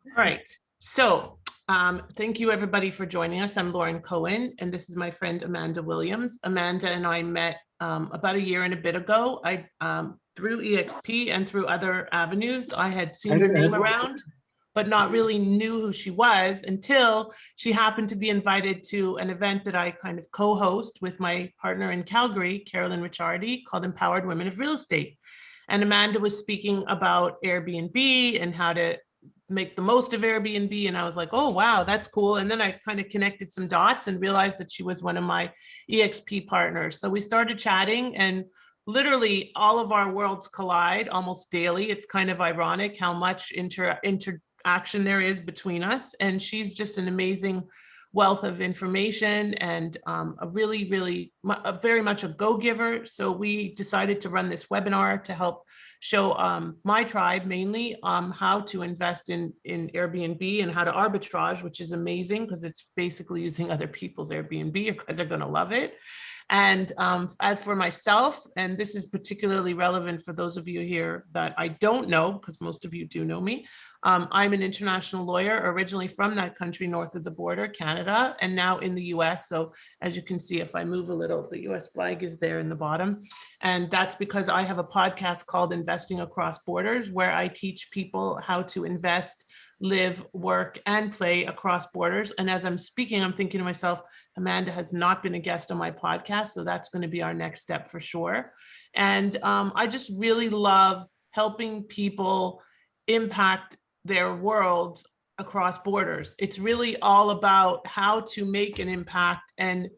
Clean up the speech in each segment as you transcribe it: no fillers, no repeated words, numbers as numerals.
All right. So thank you everybody for joining us. I'm Lauren Cohen, and this is my friend Amanda Williams. Amanda and I met about a year and a bit ago. Through EXP and through other avenues. I had seen her name around, but not really knew who she was until she happened to be invited to an event that I kind of co-host with my partner in Calgary, Carolyn Ricciardi, called Empowered Women of Real Estate. And Amanda was speaking about Airbnb and how to make the most of Airbnb. And I was like, oh, wow, that's cool. And then I kind of connected some dots and realized that she was one of my EXP partners. So we started chatting, and literally all of our worlds collide almost daily. It's kind of ironic how much interaction there is between us. And she's just an amazing wealth of information and a very much a go-giver. So we decided to run this webinar to help show my tribe mainly how to invest in Airbnb and how to arbitrage, which is amazing because it's basically using other people's Airbnb. You guys are going to love it. And as for myself, and this is particularly relevant for those of you here that I don't know, because most of you do know me, I'm an international lawyer, originally from that country north of the border, Canada, and now in the US. So as you can see, if I move a little, the US flag is there in the bottom. And that's because I have a podcast called Investing Across Borders, where I teach people how to invest, live, work, and play across borders. And as I'm speaking, I'm thinking to myself, Amanda has not been a guest on my podcast, so that's going to be our next step for sure. And I just really love helping people impact their worlds across borders. It's really all about how to make an impact, and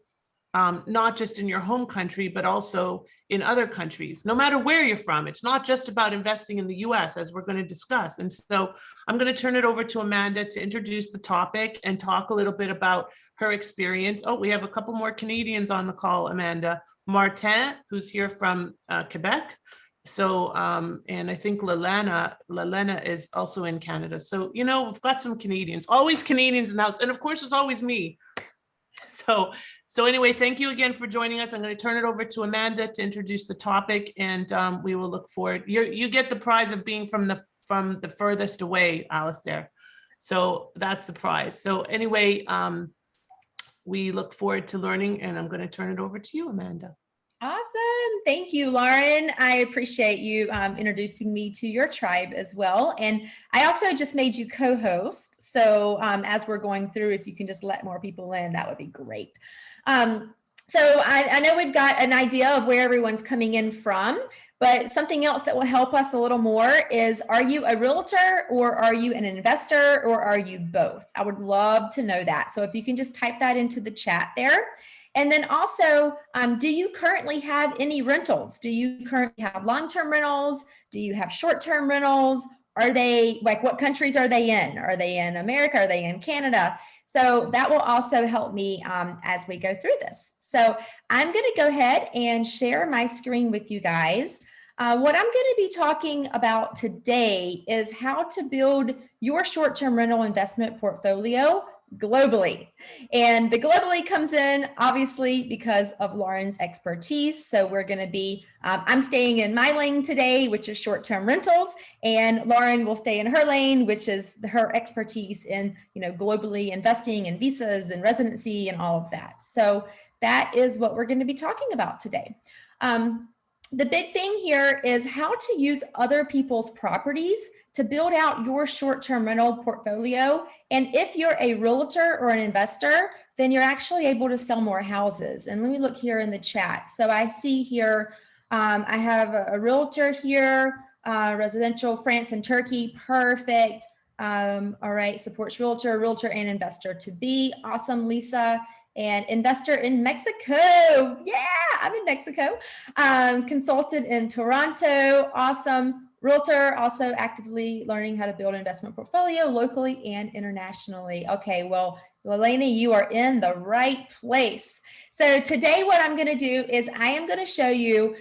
not just in your home country, but also in other countries, no matter where you're from. It's not just about investing in the US, as we're going to discuss. And so I'm going to turn it over to Amanda to introduce the topic and talk a little bit about her experience. Oh, we have a couple more Canadians on the call, Amanda. Martin, who's here from Quebec. So, and I think Lalena is also in Canada. So, you know, we've got some Canadians, always Canadians in the house. And of course, it's always me. So anyway, thank you again for joining us. I'm going to turn it over to Amanda to introduce the topic, and we will look forward. You get the prize of being from the furthest away, Alistair. So that's the prize. So anyway, we look forward to learning, and I'm going to turn it over to you, Amanda. Awesome. Thank you, Lauren. I appreciate you introducing me to your tribe as well. And I also just made you co-host. So as we're going through, if you can just let more people in, that would be great. So I know we've got an idea of where everyone's coming in from, but something else that will help us a little more is, are you a realtor, or are you an investor, or are you both? I would love to know that. So if you can just type that into the chat there. And then also, do you currently have any rentals? Do you currently have long-term rentals? Do you have short-term rentals? Are they, like, what countries are they in? Are they in America? Are they in Canada? So that will also help me as we go through this. So I'm going to go ahead and share my screen with you guys. What I'm going to be talking about today is how to build your short-term rental investment portfolio globally. And the globally comes in obviously because of Lauren's expertise. So we're going to be, I'm staying in my lane today, which is short-term rentals, and Lauren will stay in her lane, which is her expertise in, globally investing and visas and residency and all of that. So that is what we're going to be talking about today. The big thing here is how to use other people's properties to build out your short-term rental portfolio. And if you're a realtor or an investor, then you're actually able to sell more houses. And let me look here in the chat. So I see here, I have a realtor here, residential, France and Turkey, perfect. All right, supports realtor and investor to be. Awesome, Lisa. And investor in Mexico. Yeah, I'm in Mexico. Consultant in Toronto. Awesome. Realtor, also actively learning how to build an investment portfolio locally and internationally. Okay, well, Elena, you are in the right place. So today what I'm going to do is I am going to show you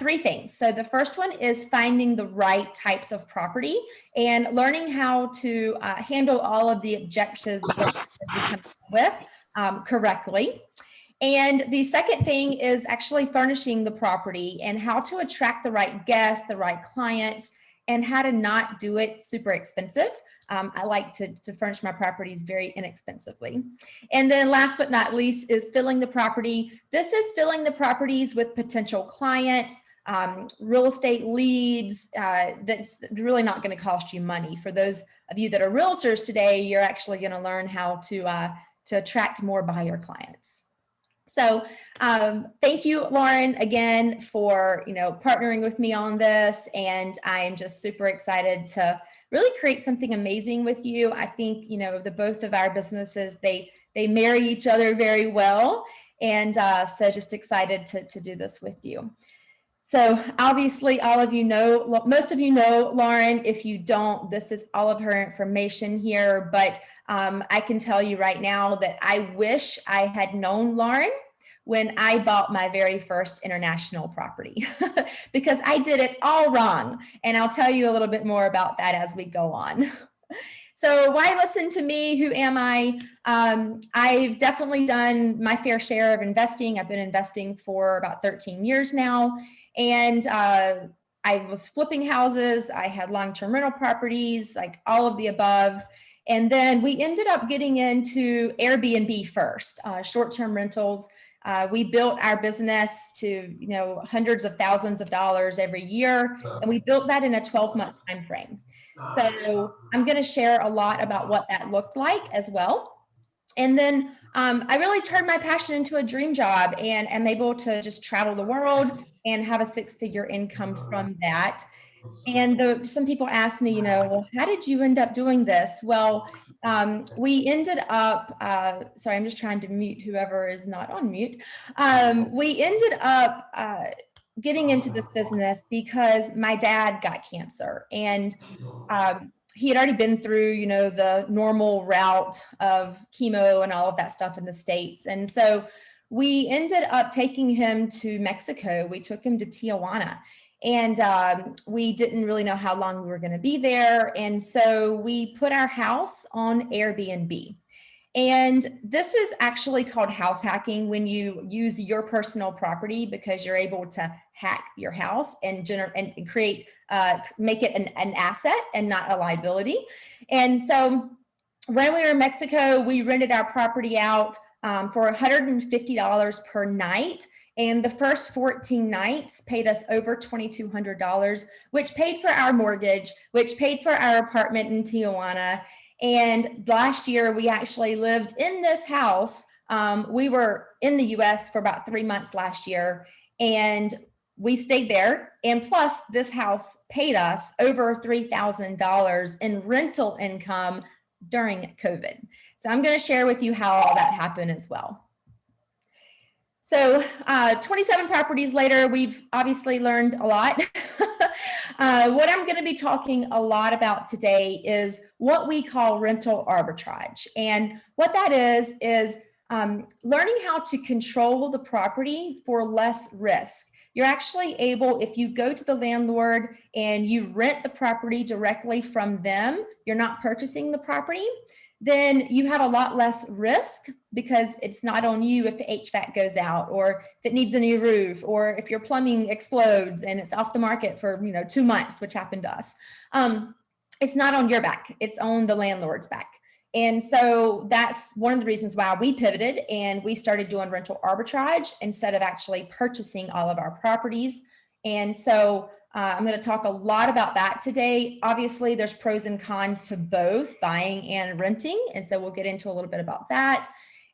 3 things. So the first one is finding the right types of property and learning how to handle all of the objectives that we come up with correctly. And the second thing is actually furnishing the property and how to attract the right guests, the right clients, and how to not do it super expensive. I like to furnish my properties very inexpensively. And then last but not least is filling the property. This is filling the properties with potential clients, real estate leads. That's really not going to cost you money. For those of you that are realtors today, you're actually going to learn how to attract more buyer clients. So thank you, Lauren, again for partnering with me on this, and I am just super excited to really create something amazing with you. I think the both of our businesses they marry each other very well, and so just excited to do this with you. So obviously, all of you know, most of you know Lauren. If you don't, this is all of her information here. But I can tell you right now that I wish I had known Lauren when I bought my very first international property because I did it all wrong. And I'll tell you a little bit more about that as we go on. So why listen to me? Who am I? I've definitely done my fair share of investing. I've been investing for about 13 years now. And I was flipping houses. I had long-term rental properties, like all of the above. And then we ended up getting into Airbnb first, short-term rentals. We built our business to, hundreds of thousands of dollars every year. And we built that in a 12-month time frame. So I'm going to share a lot about what that looked like as well. And then I really turned my passion into a dream job, and am able to just travel the world and have a six-figure income from that. And some people ask me, well, how did you end up doing this? Well, we ended up, sorry, I'm just trying to mute whoever is not on mute. We ended up getting into this business because my dad got cancer, and he had already been through, the normal route of chemo and all of that stuff in the States. And so we ended up taking him to Mexico. We took him to Tijuana. And we didn't really know how long we were going to be there. And so we put our house on Airbnb. And this is actually called house hacking, when you use your personal property, because you're able to hack your house and create, make it an asset and not a liability. And so when we were in Mexico, we rented our property out for $150 per night. And the first 14 nights paid us over $2,200, which paid for our mortgage, which paid for our apartment in Tijuana. And last year, we actually lived in this house. We were in the US for about 3 months last year, and we stayed there. And plus, this house paid us over $3,000 in rental income during COVID. So I'm going to share with you how all that happened as well. So 27 properties later, we've obviously learned a lot. What I'm going to be talking a lot about today is what we call rental arbitrage. And what that is learning how to control the property for less risk. You're actually able, if you go to the landlord and you rent the property directly from them, you're not purchasing the property, then you have a lot less risk, because it's not on you if the HVAC goes out, or if it needs a new roof, or if your plumbing explodes and it's off the market for 2 months, which happened to us. It's not on your back, it's on the landlord's back. And so that's one of the reasons why we pivoted and we started doing rental arbitrage instead of actually purchasing all of our properties. And so I'm going to talk a lot about that today. Obviously, there's pros and cons to both buying and renting. And so we'll get into a little bit about that.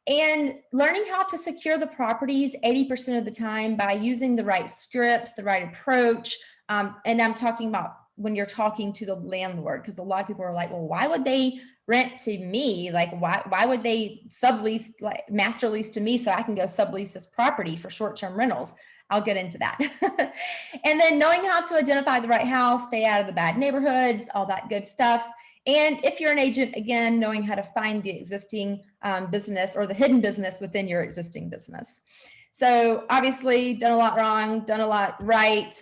And learning how to secure the properties 80% of the time by using the right scripts, the right approach. And I'm talking about when you're talking to the landlord, because a lot of people are like, well, why would they rent to me? Like, why would they sublease, like master lease to me so I can go sublease this property for short-term rentals? I'll get into that. And then knowing how to identify the right house, stay out of the bad neighborhoods, all that good stuff. And if you're an agent, again, knowing how to find the existing business or the hidden business within your existing business. So obviously done a lot wrong, done a lot right.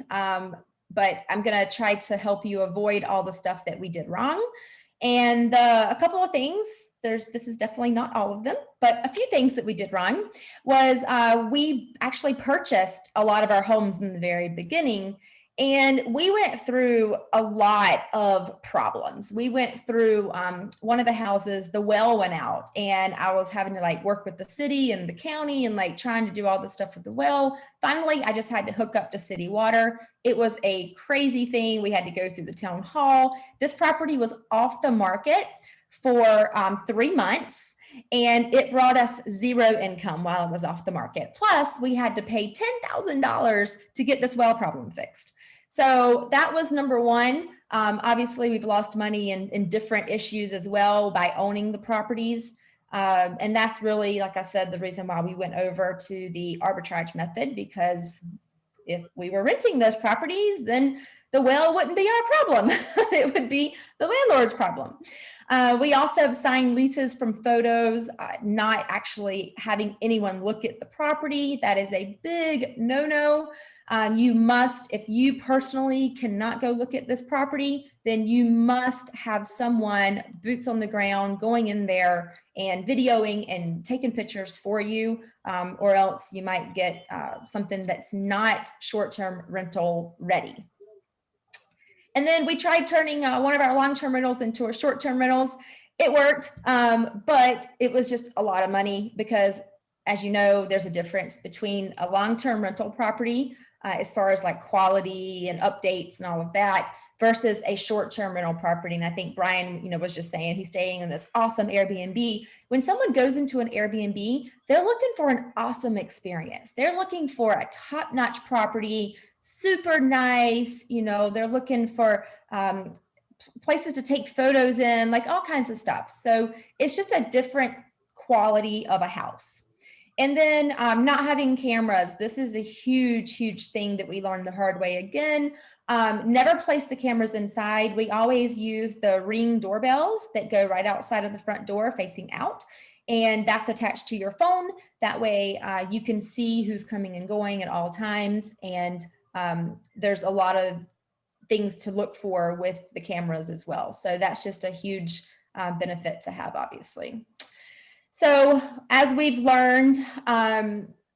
But I'm going to try to help you avoid all the stuff that we did wrong. And a couple of things, this is definitely not all of them, but a few things that we did wrong was we actually purchased a lot of our homes in the very beginning. And we went through a lot of problems. We went through one of the houses, the well went out, and I was having to like work with the city and the county and like trying to do all this stuff with the well. Finally, I just had to hook up to city water. It was a crazy thing. We had to go through the town hall. This property was off the market for 3 months. And it brought us zero income while it was off the market. Plus, we had to pay $10,000 to get this well problem fixed. So that was number one. Obviously, we've lost money in different issues as well by owning the properties. And that's really, like I said, the reason why we went over to the arbitrage method, because if we were renting those properties, then the well wouldn't be our problem. It would be the landlord's problem. We also have signed leases from photos, not actually having anyone look at the property. That is a big no-no. You must, if you personally cannot go look at this property, then you must have someone boots on the ground going in there and videoing and taking pictures for you, or else you might get something that's not short-term rental ready. And then we tried turning one of our long-term rentals into a short-term rentals. It worked, but it was just a lot of money because, as you know, there's a difference between a long-term rental property as far as like quality and updates and all of that versus a short-term rental property. And I think Brian, was just saying he's staying in this awesome Airbnb. When someone goes into an Airbnb, they're looking for an awesome experience. They're looking for a top-notch property, super nice, they're looking for places to take photos in, like all kinds of stuff. So it's just a different quality of a house. And then not having cameras. This is a huge, huge thing that we learned the hard way again. Never place the cameras inside. We always use the Ring doorbells that go right outside of the front door facing out. And that's attached to your phone. That way you can see who's coming and going at all times. And there's a lot of things to look for with the cameras as well. So that's just a huge benefit to have, obviously. So as we've learned,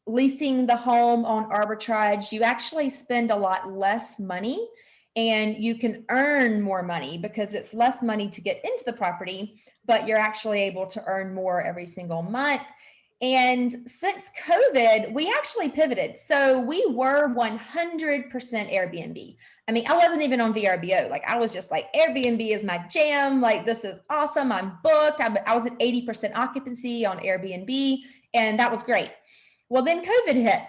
leasing the home on arbitrage, you actually spend a lot less money and you can earn more money because it's less money to get into the property, but you're actually able to earn more every single month. And since COVID, we actually pivoted. So we were 100% Airbnb. I mean, I wasn't even on VRBO. Like I was just like, Airbnb is my jam. Like, this is awesome. I'm booked. I was at 80% occupancy on Airbnb, and that was great. Well, then COVID hit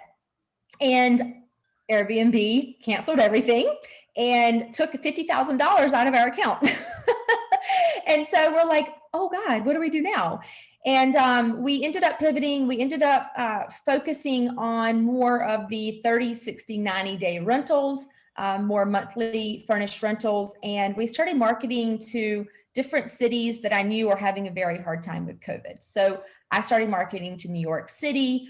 and Airbnb canceled everything and took $50,000 out of our account. And so we're like, oh God, what do we do now? And we ended up pivoting. We ended up focusing on more of the 30, 60, 90-day rentals, more monthly furnished rentals. And we started marketing to different cities that I knew were having a very hard time with COVID. So I started marketing to New York City,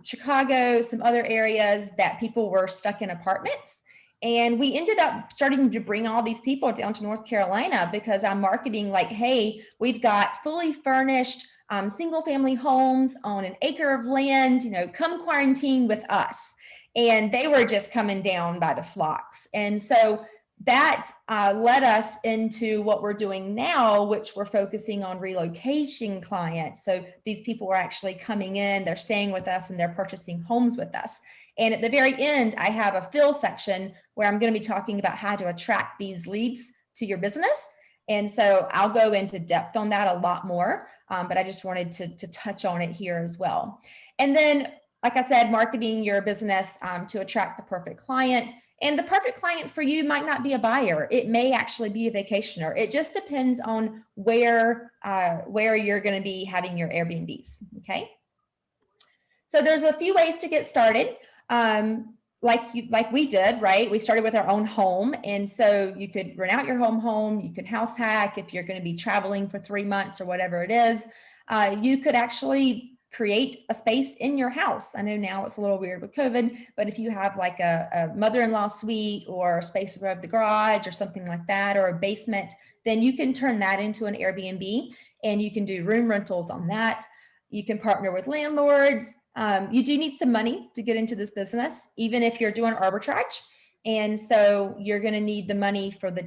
Chicago, some other areas that people were stuck in apartments. And we ended up starting to bring all these people down to North Carolina because I'm marketing like, hey, we've got fully furnished single family homes on an acre of land, come quarantine with us. And they were just coming down by the flocks. And so that led us into what we're doing now, which we're focusing on relocation clients. So these people are actually coming in, they're staying with us, and they're purchasing homes with us. And at the very end, I have a fill section where I'm going to be talking about how to attract these leads to your business. And so I'll go into depth on that a lot more, but I just wanted to touch on it here as well. And then, like I said, marketing your business to attract the perfect client. And the perfect client for you might not be a buyer. It may actually be a vacationer. It just depends on where you're going to be having your Airbnbs, okay? So there's a few ways to get started. Like we did, right? We started with our own home. And so you could rent out your home, you could house hack if you're going to be traveling for 3 months or whatever it is. You could actually create a space in your house. I know now it's a little weird with COVID, but if you have like a mother-in-law suite or a space above the garage or something like that, or a basement, then you can turn that into an Airbnb and you can do room rentals on that. You can partner with landlords. You do need some money to get into this business, even if you're doing arbitrage. And so you're going to need the money for the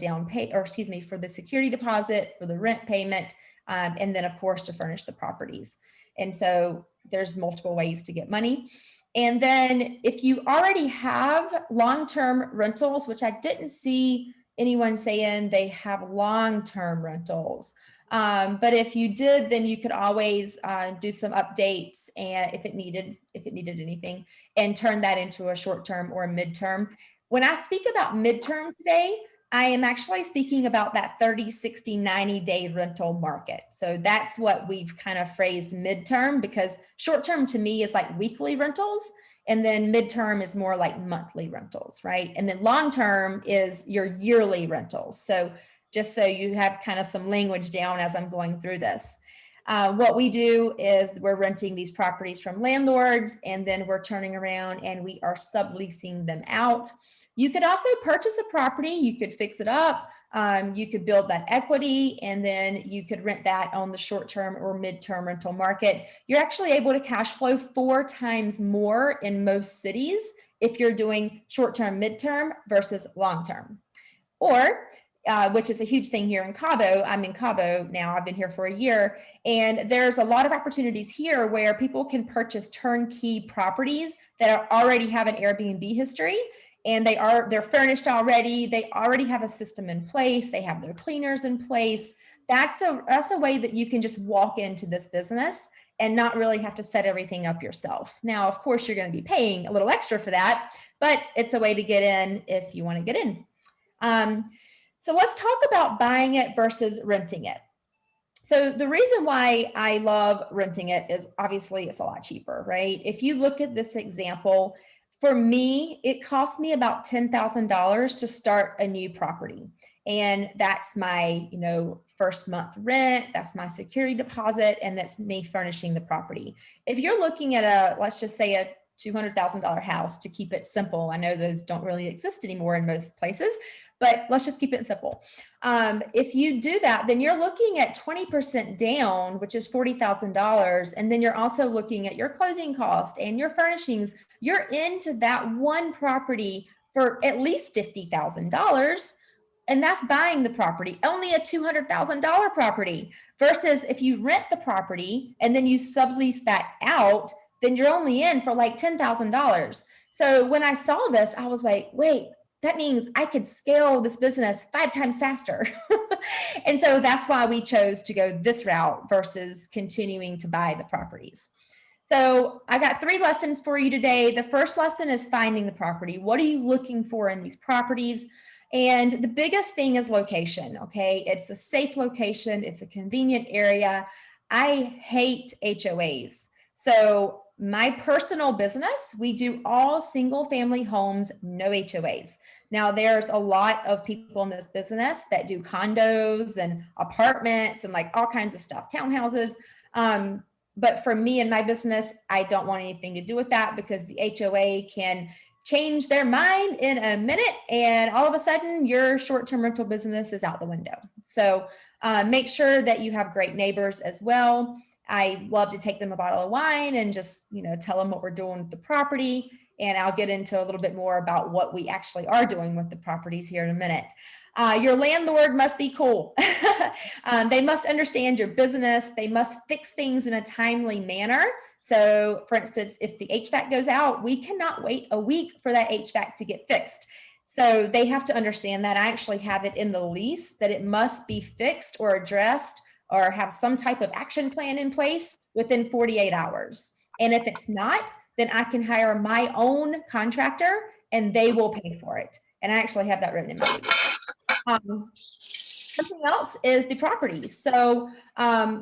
for the security deposit, for the rent payment, and then of course to furnish the properties. And so there's multiple ways to get money. And then if you already have long-term rentals, which I didn't see anyone saying they have long-term rentals. But if you did, then you could always do some updates and if it needed anything, and turn that into a short-term or a midterm. When I speak about midterm today, I am actually speaking about that 30, 60, 90-day rental market. So that's what we've kind of phrased midterm, because short-term to me is like weekly rentals, and then midterm is more like monthly rentals, right? And then long-term is your yearly rentals. So just so you have kind of some language down as I'm going through this. What we do is we're renting these properties from landlords, and then we're turning around and we are subleasing them out. You could also purchase a property, you could fix it up, you could build that equity, and then you could rent that on the short-term or midterm rental market. You're actually able to cash flow 4 times more in most cities if you're doing short-term, midterm versus long-term. Or which is a huge thing here in Cabo. I'm in Cabo now. I've been here for a year. And there's a lot of opportunities here where people can purchase turnkey properties that already have an Airbnb history. And they're furnished already. They already have a system in place. They have their cleaners in place. That's a way that you can just walk into this business and not really have to set everything up yourself. Now, of course, you're going to be paying a little extra for that, but it's a way to get in if you want to get in. So let's talk about buying it versus renting it. So the reason why I love renting it is obviously it's a lot cheaper, right? If you look at this example, for me, it cost me about $10,000 to start a new property. And that's my, first month rent, that's my security deposit, and that's me furnishing the property. If you're looking at let's just say a $200,000 house to keep it simple. I know those don't really exist anymore in most places, but let's just keep it simple. If you do that, then you're looking at 20% down, which is $40,000. And then you're also looking at your closing cost and your furnishings. You're into that one property for at least $50,000. And that's buying the property, only a $200,000 property, versus if you rent the property and then you sublease that out, then you're only in for like $10,000. So when I saw this, I was like, wait, that means I could scale this business 5 times faster. And so that's why we chose to go this route versus continuing to buy the properties. So I got 3 lessons for you today. The first lesson is finding the property. What are you looking for in these properties? And the biggest thing is location, okay? It's a safe location. It's a convenient area. I hate HOAs. So my personal business, we do all single family homes, no HOAs. Now there's a lot of people in this business that do condos and apartments and like all kinds of stuff, townhouses. But for me and my business, I don't want anything to do with that because the HOA can change their mind in a minute and all of a sudden your short-term rental business is out the window. So make sure that you have great neighbors as well. I love to take them a bottle of wine and just, tell them what we're doing with the property. And I'll get into a little bit more about what we actually are doing with the properties here in a minute. Your landlord must be cool. They must understand your business. They must fix things in a timely manner. So for instance, if the HVAC goes out, we cannot wait a week for that HVAC to get fixed. So they have to understand that. I actually have it in the lease that it must be fixed or addressed or have some type of action plan in place within 48 hours. And if it's not, then I can hire my own contractor and they will pay for it. And I actually have that written in my lease. Something else is the property. So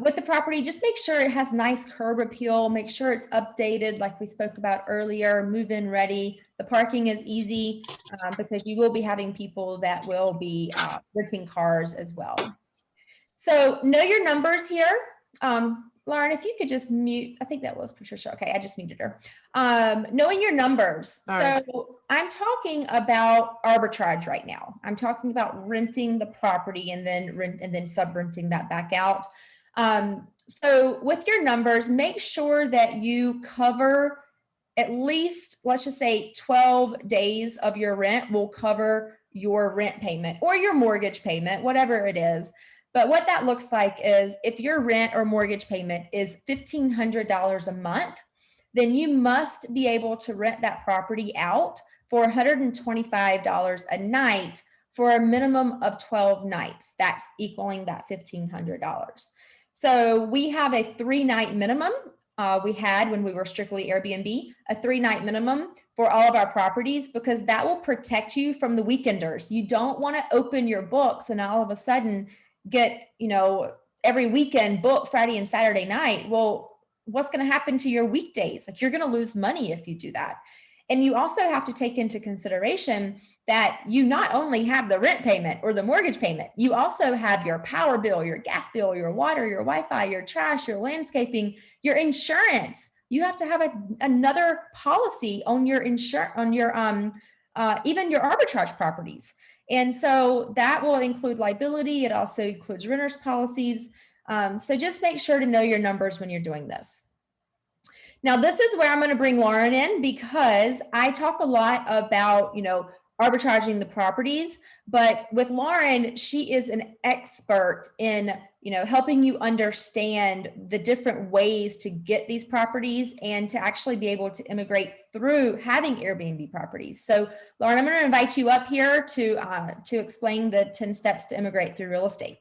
with the property, just make sure it has nice curb appeal, make sure it's updated like we spoke about earlier, move-in ready. The parking is easy because you will be having people that will be renting cars as well. So know your numbers here. Lauren, if you could just mute, I think that was Patricia. Okay, I just muted her. Knowing your numbers. Sorry. So I'm talking about arbitrage right now. I'm talking about renting the property and then sub-renting that back out. So with your numbers, make sure that you cover at least, let's just say 12 days of your rent will cover your rent payment or your mortgage payment, whatever it is. But what that looks like is if your rent or mortgage payment is $1,500 a month, then you must be able to rent that property out for $125 a night for a minimum of 12 nights. That's equaling that $1,500. So we have a 3-night minimum. We had when we were strictly Airbnb, a 3-night minimum for all of our properties, because that will protect you from the weekenders. You don't want to open your books and all of a sudden get, every weekend booked Friday and Saturday night. Well, what's going to happen to your weekdays? Like, you're going to lose money if you do that. And you also have to take into consideration that you not only have the rent payment or the mortgage payment, you also have your power bill, your gas bill, your water, your Wi-Fi, your trash, your landscaping, your insurance. You have to have another policy on your insurance, on your even your arbitrage properties. And so that will include liability. It also includes renters policies. So just make sure to know your numbers when you're doing this. Now, this is where I'm going to bring Lauren in, because I talk a lot about, arbitraging the properties, but with Lauren, she is an expert in, helping you understand the different ways to get these properties and to actually be able to immigrate through having Airbnb properties. So Lauren, I'm going to invite you up here to explain the 10 steps to immigrate through real estate.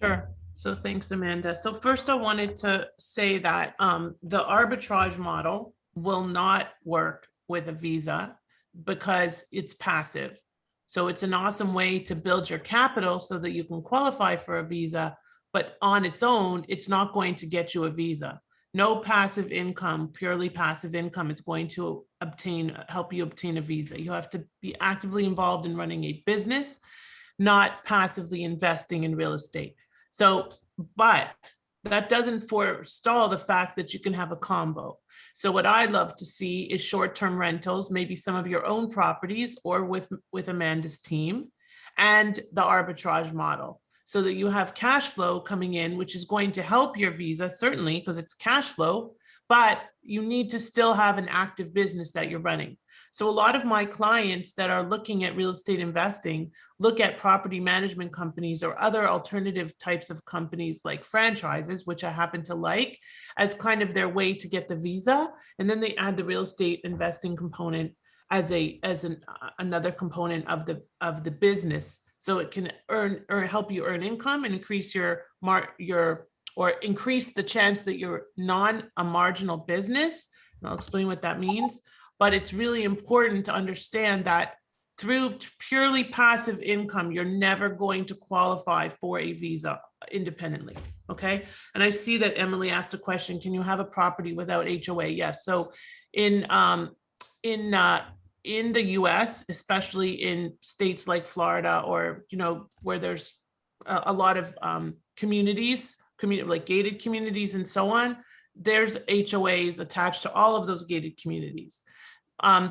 Sure. So thanks, Amanda. So first I wanted to say that the arbitrage model will not work with a visa because it's passive. So it's an awesome way to build your capital so that you can qualify for a visa, but on its own, it's not going to get you a visa. No passive income, purely passive income, is going to help you obtain a visa. You have to be actively involved in running a business, not passively investing in real estate. So, but that doesn't forestall the fact that you can have a combo. So what I love to see is short-term rentals, maybe some of your own properties or with Amanda's team, and the arbitrage model, so that you have cash flow coming in, which is going to help your visa, certainly, because it's cash flow, but you need to still have an active business that you're running. So a lot of my clients that are looking at real estate investing look at property management companies or other alternative types of companies like franchises, which I happen to like, as kind of their way to get the visa. And then they add the real estate investing component as another component of the business. So it can help you earn income and increase or increase the chance that you're a marginal business. And I'll explain what that means. But it's really important to understand that through purely passive income, you're never going to qualify for a visa independently, okay? And I see that Emily asked a question, can you have a property without HOA? Yes, so in the US, especially in states like Florida or, where there's a lot of communities, like gated communities and so on, there's HOAs attached to all of those gated communities.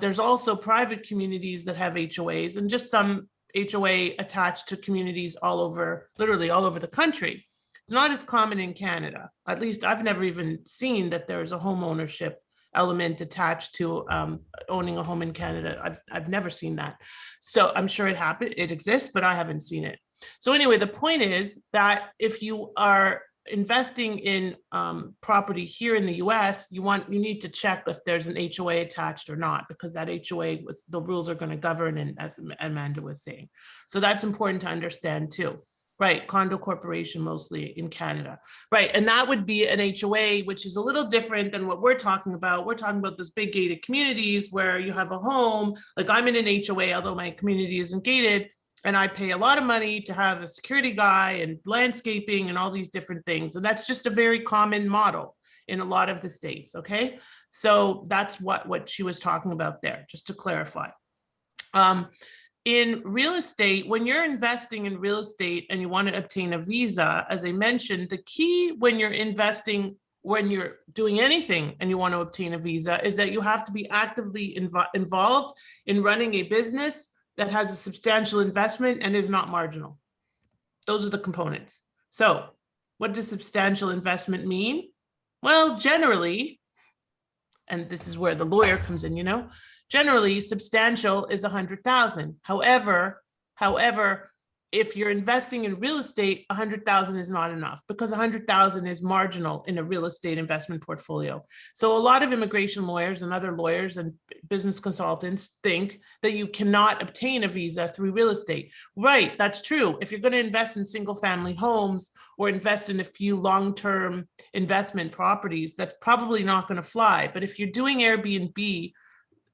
There's also private communities that have HOAs, and just some HOA attached to communities literally all over the country. It's not as common in Canada. At least I've never even seen that there's a home ownership element attached to owning a home in Canada. I've never seen that. So I'm sure it exists, but I haven't seen it. So anyway, the point is that if you are investing in property here in the US, you need to check if there's an HOA attached or not, because that HOA, the rules are going to govern, and as Amanda was saying. So that's important to understand too. Right, condo corporation mostly in Canada. Right, and that would be an HOA, which is a little different than what we're talking about. We're talking about those big gated communities where you have a home, like I'm in an HOA, although my community isn't gated, and I pay a lot of money to have a security guy and landscaping and all these different things. And that's just a very common model in a lot of the states, okay? So that's what she was talking about there, just to clarify. In real estate, when you're investing in real estate and you want to obtain a visa, as I mentioned, the key when you're investing, when you're doing anything and you want to obtain a visa, is that you have to be actively involved in running a business that has a substantial investment and is not marginal. Those are the components. So what does substantial investment mean? Well, generally, and this is where the lawyer comes in, generally substantial is 100,000. However, if you're investing in real estate, 100,000 is not enough, because 100,000 is marginal in a real estate investment portfolio. So a lot of immigration lawyers and other lawyers and business consultants think that you cannot obtain a visa through real estate. Right, that's true. If you're going to invest in single family homes or invest in a few long-term investment properties, that's probably not going to fly. But if you're doing Airbnb,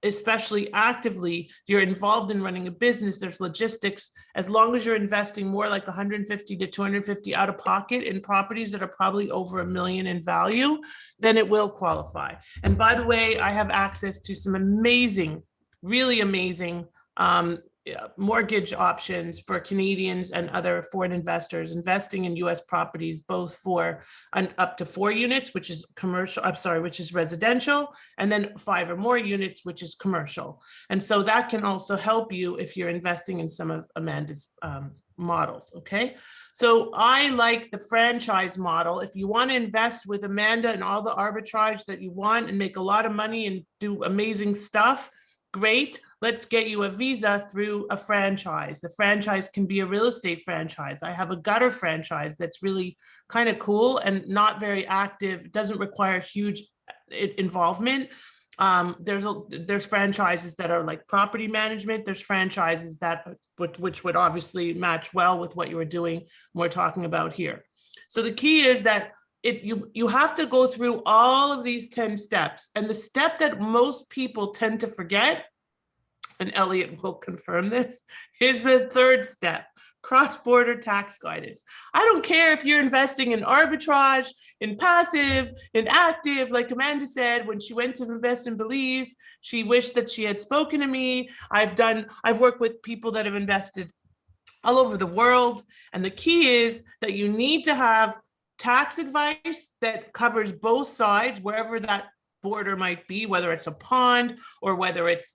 especially actively, you're involved in running a business, there's logistics, as long as you're investing more like 150 to 250 out of pocket in properties that are probably over $1 million in value, then it will qualify. And by the way, I have access to some amazing, really amazing mortgage options for Canadians and other foreign investors investing in US properties, both for up to 4 units, which is which is residential, and then 5 or more units, which is commercial. And so that can also help you if you're investing in some of Amanda's models, okay? So I like the franchise model. If you want to invest with Amanda and all the arbitrage that you want and make a lot of money and do amazing stuff, great. Let's get you a visa through a franchise. The franchise can be a real estate franchise. I have a gutter franchise that's really kind of cool and not very active. It doesn't require huge involvement. There's franchises that are like property management. There's franchises that which would obviously match well with what you were doing. We're talking about here. So the key is that you have to go through all of these 10 steps. And the step that most people tend to forget, and Elliot will confirm this, is the third step, cross-border tax guidance. I don't care if you're investing in arbitrage, in passive, in active, like Amanda said, when she went to invest in Belize, she wished that she had spoken to me. I've worked with people that have invested all over the world. And the key is that you need to have tax advice that covers both sides, wherever that border might be, whether it's a pond or whether it's,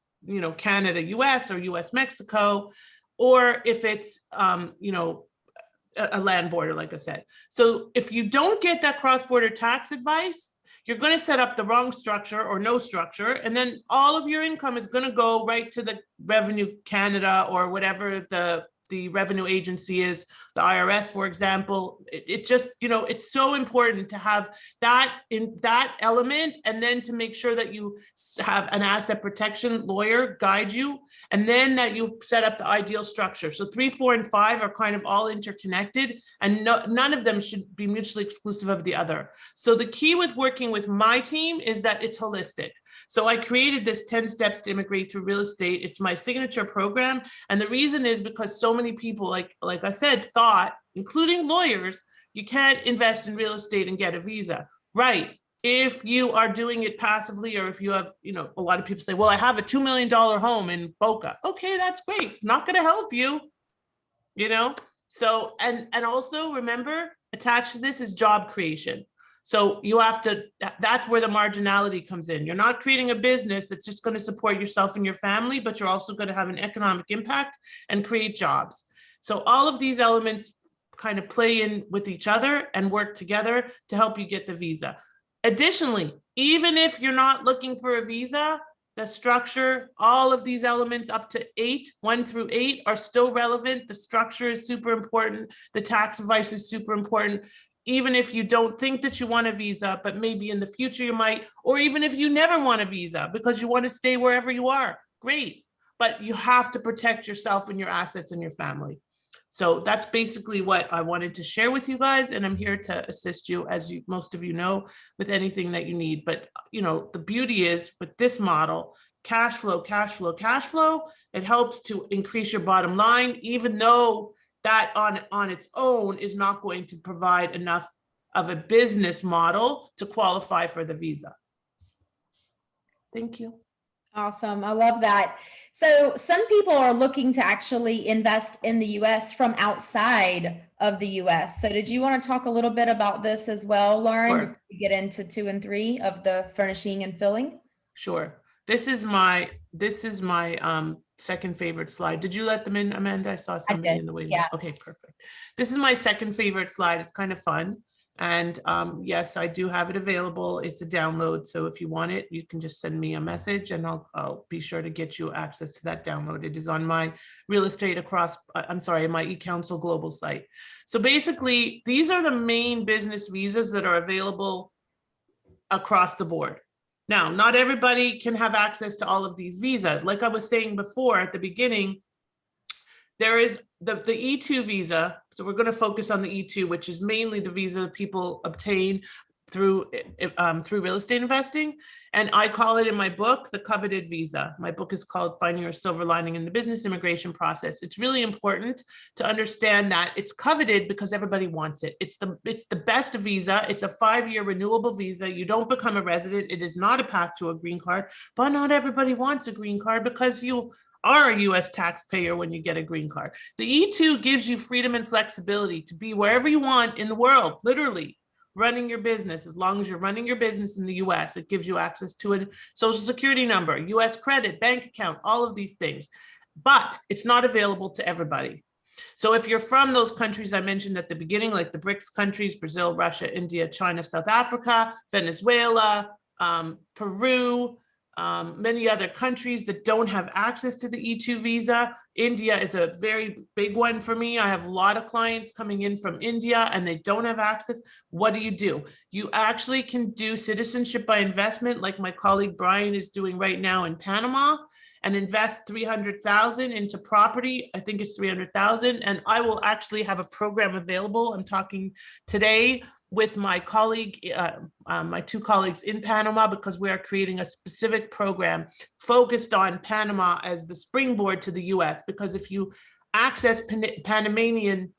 Canada, US or US, Mexico, or if it's, a land border, like I said. So if you don't get that cross-border tax advice, you're going to set up the wrong structure or no structure, and then all of your income is going to go right to the Revenue Canada or whatever the revenue agency is, the IRS, for example. It just, it's so important to have that in that element, and then to make sure that you have an asset protection lawyer guide you, and then that you set up the ideal structure. So 3, 4, and 5 are kind of all interconnected, and none of them should be mutually exclusive of the other. So the key with working with my team is that it's holistic. So I created this 10 steps to immigrate through real estate. It's my signature program. And the reason is because so many people, like I said, thought, including lawyers, you can't invest in real estate and get a visa. Right. If you are doing it passively, or if you have, a lot of people say, well, I have a $2 million home in Boca. Okay, that's great. Not going to help you, So, and also remember, attached to this is job creation. So you have to, that's where the marginality comes in. You're not creating a business that's just going to support yourself and your family, but you're also going to have an economic impact and create jobs. So all of these elements kind of play in with each other and work together to help you get the visa. Additionally, even if you're not looking for a visa, the structure, all of these elements up to 1 through 8 are still relevant. The structure is super important. The tax advice is super important. Even if you don't think that you want a visa, but maybe in the future you might, or even if you never want a visa because you want to stay wherever you are, great. But you have to protect yourself and your assets and your family. So that's basically what I wanted to share with you guys. And I'm here to assist you, as most of you know, with anything that you need. But, the beauty is with this model, cash flow, it helps to increase your bottom line, even though that on its own is not going to provide enough of a business model to qualify for the visa. Thank you. Awesome. I love that. So some people are looking to actually invest in the US from outside of the US. So did you want to talk a little bit about this as well, Lauren, Sure. before we get into 2 and 3 of the furnishing and filling? Sure. This is my second favorite slide. Did you let them in, Amanda? I saw somebody in the waiting list. Okay, perfect. This is my second favorite slide. It's kind of fun. And yes, I do have it available. It's a download. So if you want it, you can just send me a message and I'll be sure to get you access to that download. It is on my real estate across, I'm sorry, my eCouncil global site. So basically, these are the main business visas that are available across the board. Now, not everybody can have access to all of these visas. Like I was saying before at the beginning, there is the E2 visa. So we're going to focus on the E2, which is mainly the visa people obtain through real estate investing. And I call it in my book, the coveted visa. My book is called Finding Your Silver Lining in the Business Immigration Process. It's really important to understand that it's coveted because everybody wants it. It's the best visa. It's a 5-year renewable visa. You don't become a resident. It is not a path to a green card, but not everybody wants a green card because you are a US taxpayer when you get a green card. The E2 gives you freedom and flexibility to be wherever you want in the world, literally running your business. As long as you're running your business in the US, it gives you access to a social security number, US credit, bank account, all of these things. But it's not available to everybody. So if you're from those countries I mentioned at the beginning, like the BRICS countries, Brazil, Russia, India, China, South Africa, Venezuela, Peru, many other countries that don't have access to the E2 visa. India is a very big one for me. I have a lot of clients coming in from India and they don't have access. What do? You actually can do citizenship by investment, like my colleague Brian is doing right now in Panama, and invest 300,000 into property. I think it's 300,000. And I will actually have a program available. I'm talking today with my colleague, my 2 colleagues in Panama, because we are creating a specific program focused on Panama as the springboard to the US. Because if you access Panamanian,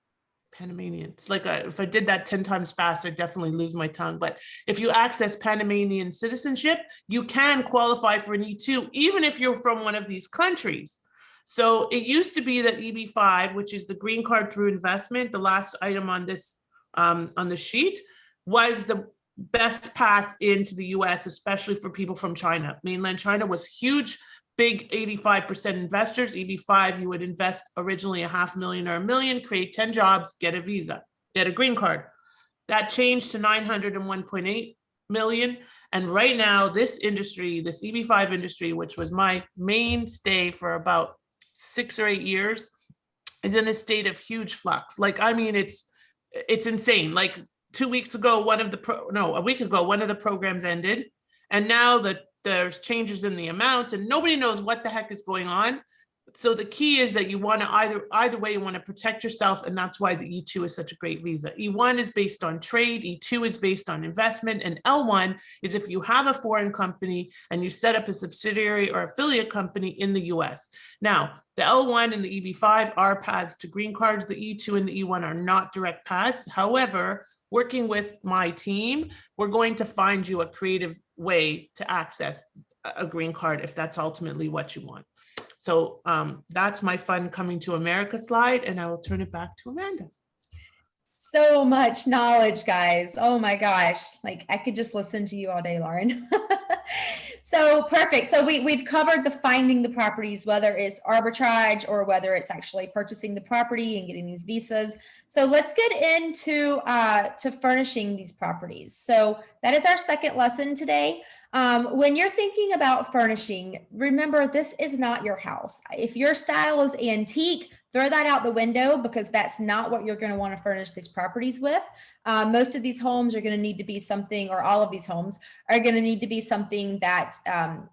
it's like if I did that 10 times fast, I'd definitely lose my tongue. But if you access Panamanian citizenship, you can qualify for an E2, even if you're from one of these countries. So it used to be that EB5, which is the green card through investment, the last item on this on the sheet, was the best path into the US, especially for people from China. Mainland China was huge, big 85% investors. EB5, you would invest originally $500,000 or $1 million, create 10 jobs, get a visa, get a green card. That changed to 901.8 million. And right now, this industry, this EB5 industry, which was my mainstay for about 6 or 8 years, is in a state of huge flux. Like, I mean, it's insane. Like 2 weeks ago, a week ago, one of the programs ended. And now there's changes in the amounts and nobody knows what the heck is going on. So the key is that you want to either way, you want to protect yourself. And that's why the E2 is such a great visa. E1 is based on trade. E2 is based on investment. And L1 is if you have a foreign company and you set up a subsidiary or affiliate company in the US. Now, the L1 and the EB5 are paths to green cards. The E2 and the E1 are not direct paths. However, working with my team, we're going to find you a creative way to access a green card if that's ultimately what you want. So that's my fun coming to America slide, and I will turn it back to Amanda. So much knowledge, guys. Oh my gosh. Like I could just listen to you all day, Lauren. So perfect. So we've covered the finding the properties, whether it's arbitrage or whether it's actually purchasing the property and getting these visas. So let's get into to furnishing these properties. So that is our second lesson today. When you're thinking about furnishing, remember this is not your house. If your style is antique, throw that out the window because that's not what you're going to want to furnish these properties with. Most of these homes are going to need to be something, or all of these homes are going to need to be something that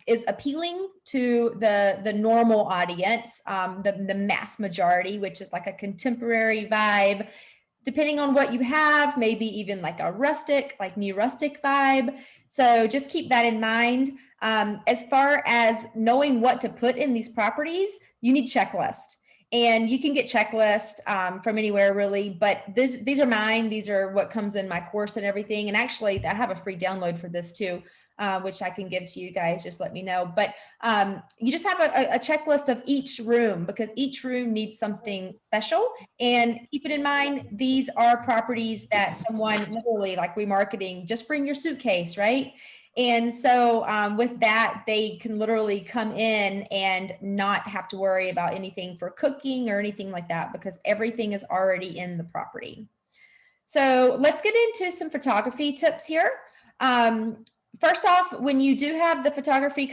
is appealing to the normal audience, the mass majority, which is like a contemporary vibe. Depending on what you have, maybe even like a rustic, like new rustic vibe. So just keep that in mind. As far as knowing what to put in these properties, you need checklist. And you can get checklists from anywhere really, but these are mine. These are what comes in my course and everything. And actually I have a free download for this too, which I can give to you guys, just let me know. But you just have a checklist of each room because each room needs something special. And keep it in mind, these are properties that someone literally like remarketing, just bring your suitcase, right? And so with that, they can literally come in and not have to worry about anything for cooking or anything like that because everything is already in the property. So let's get into some photography tips here. First off, when you do have the photographer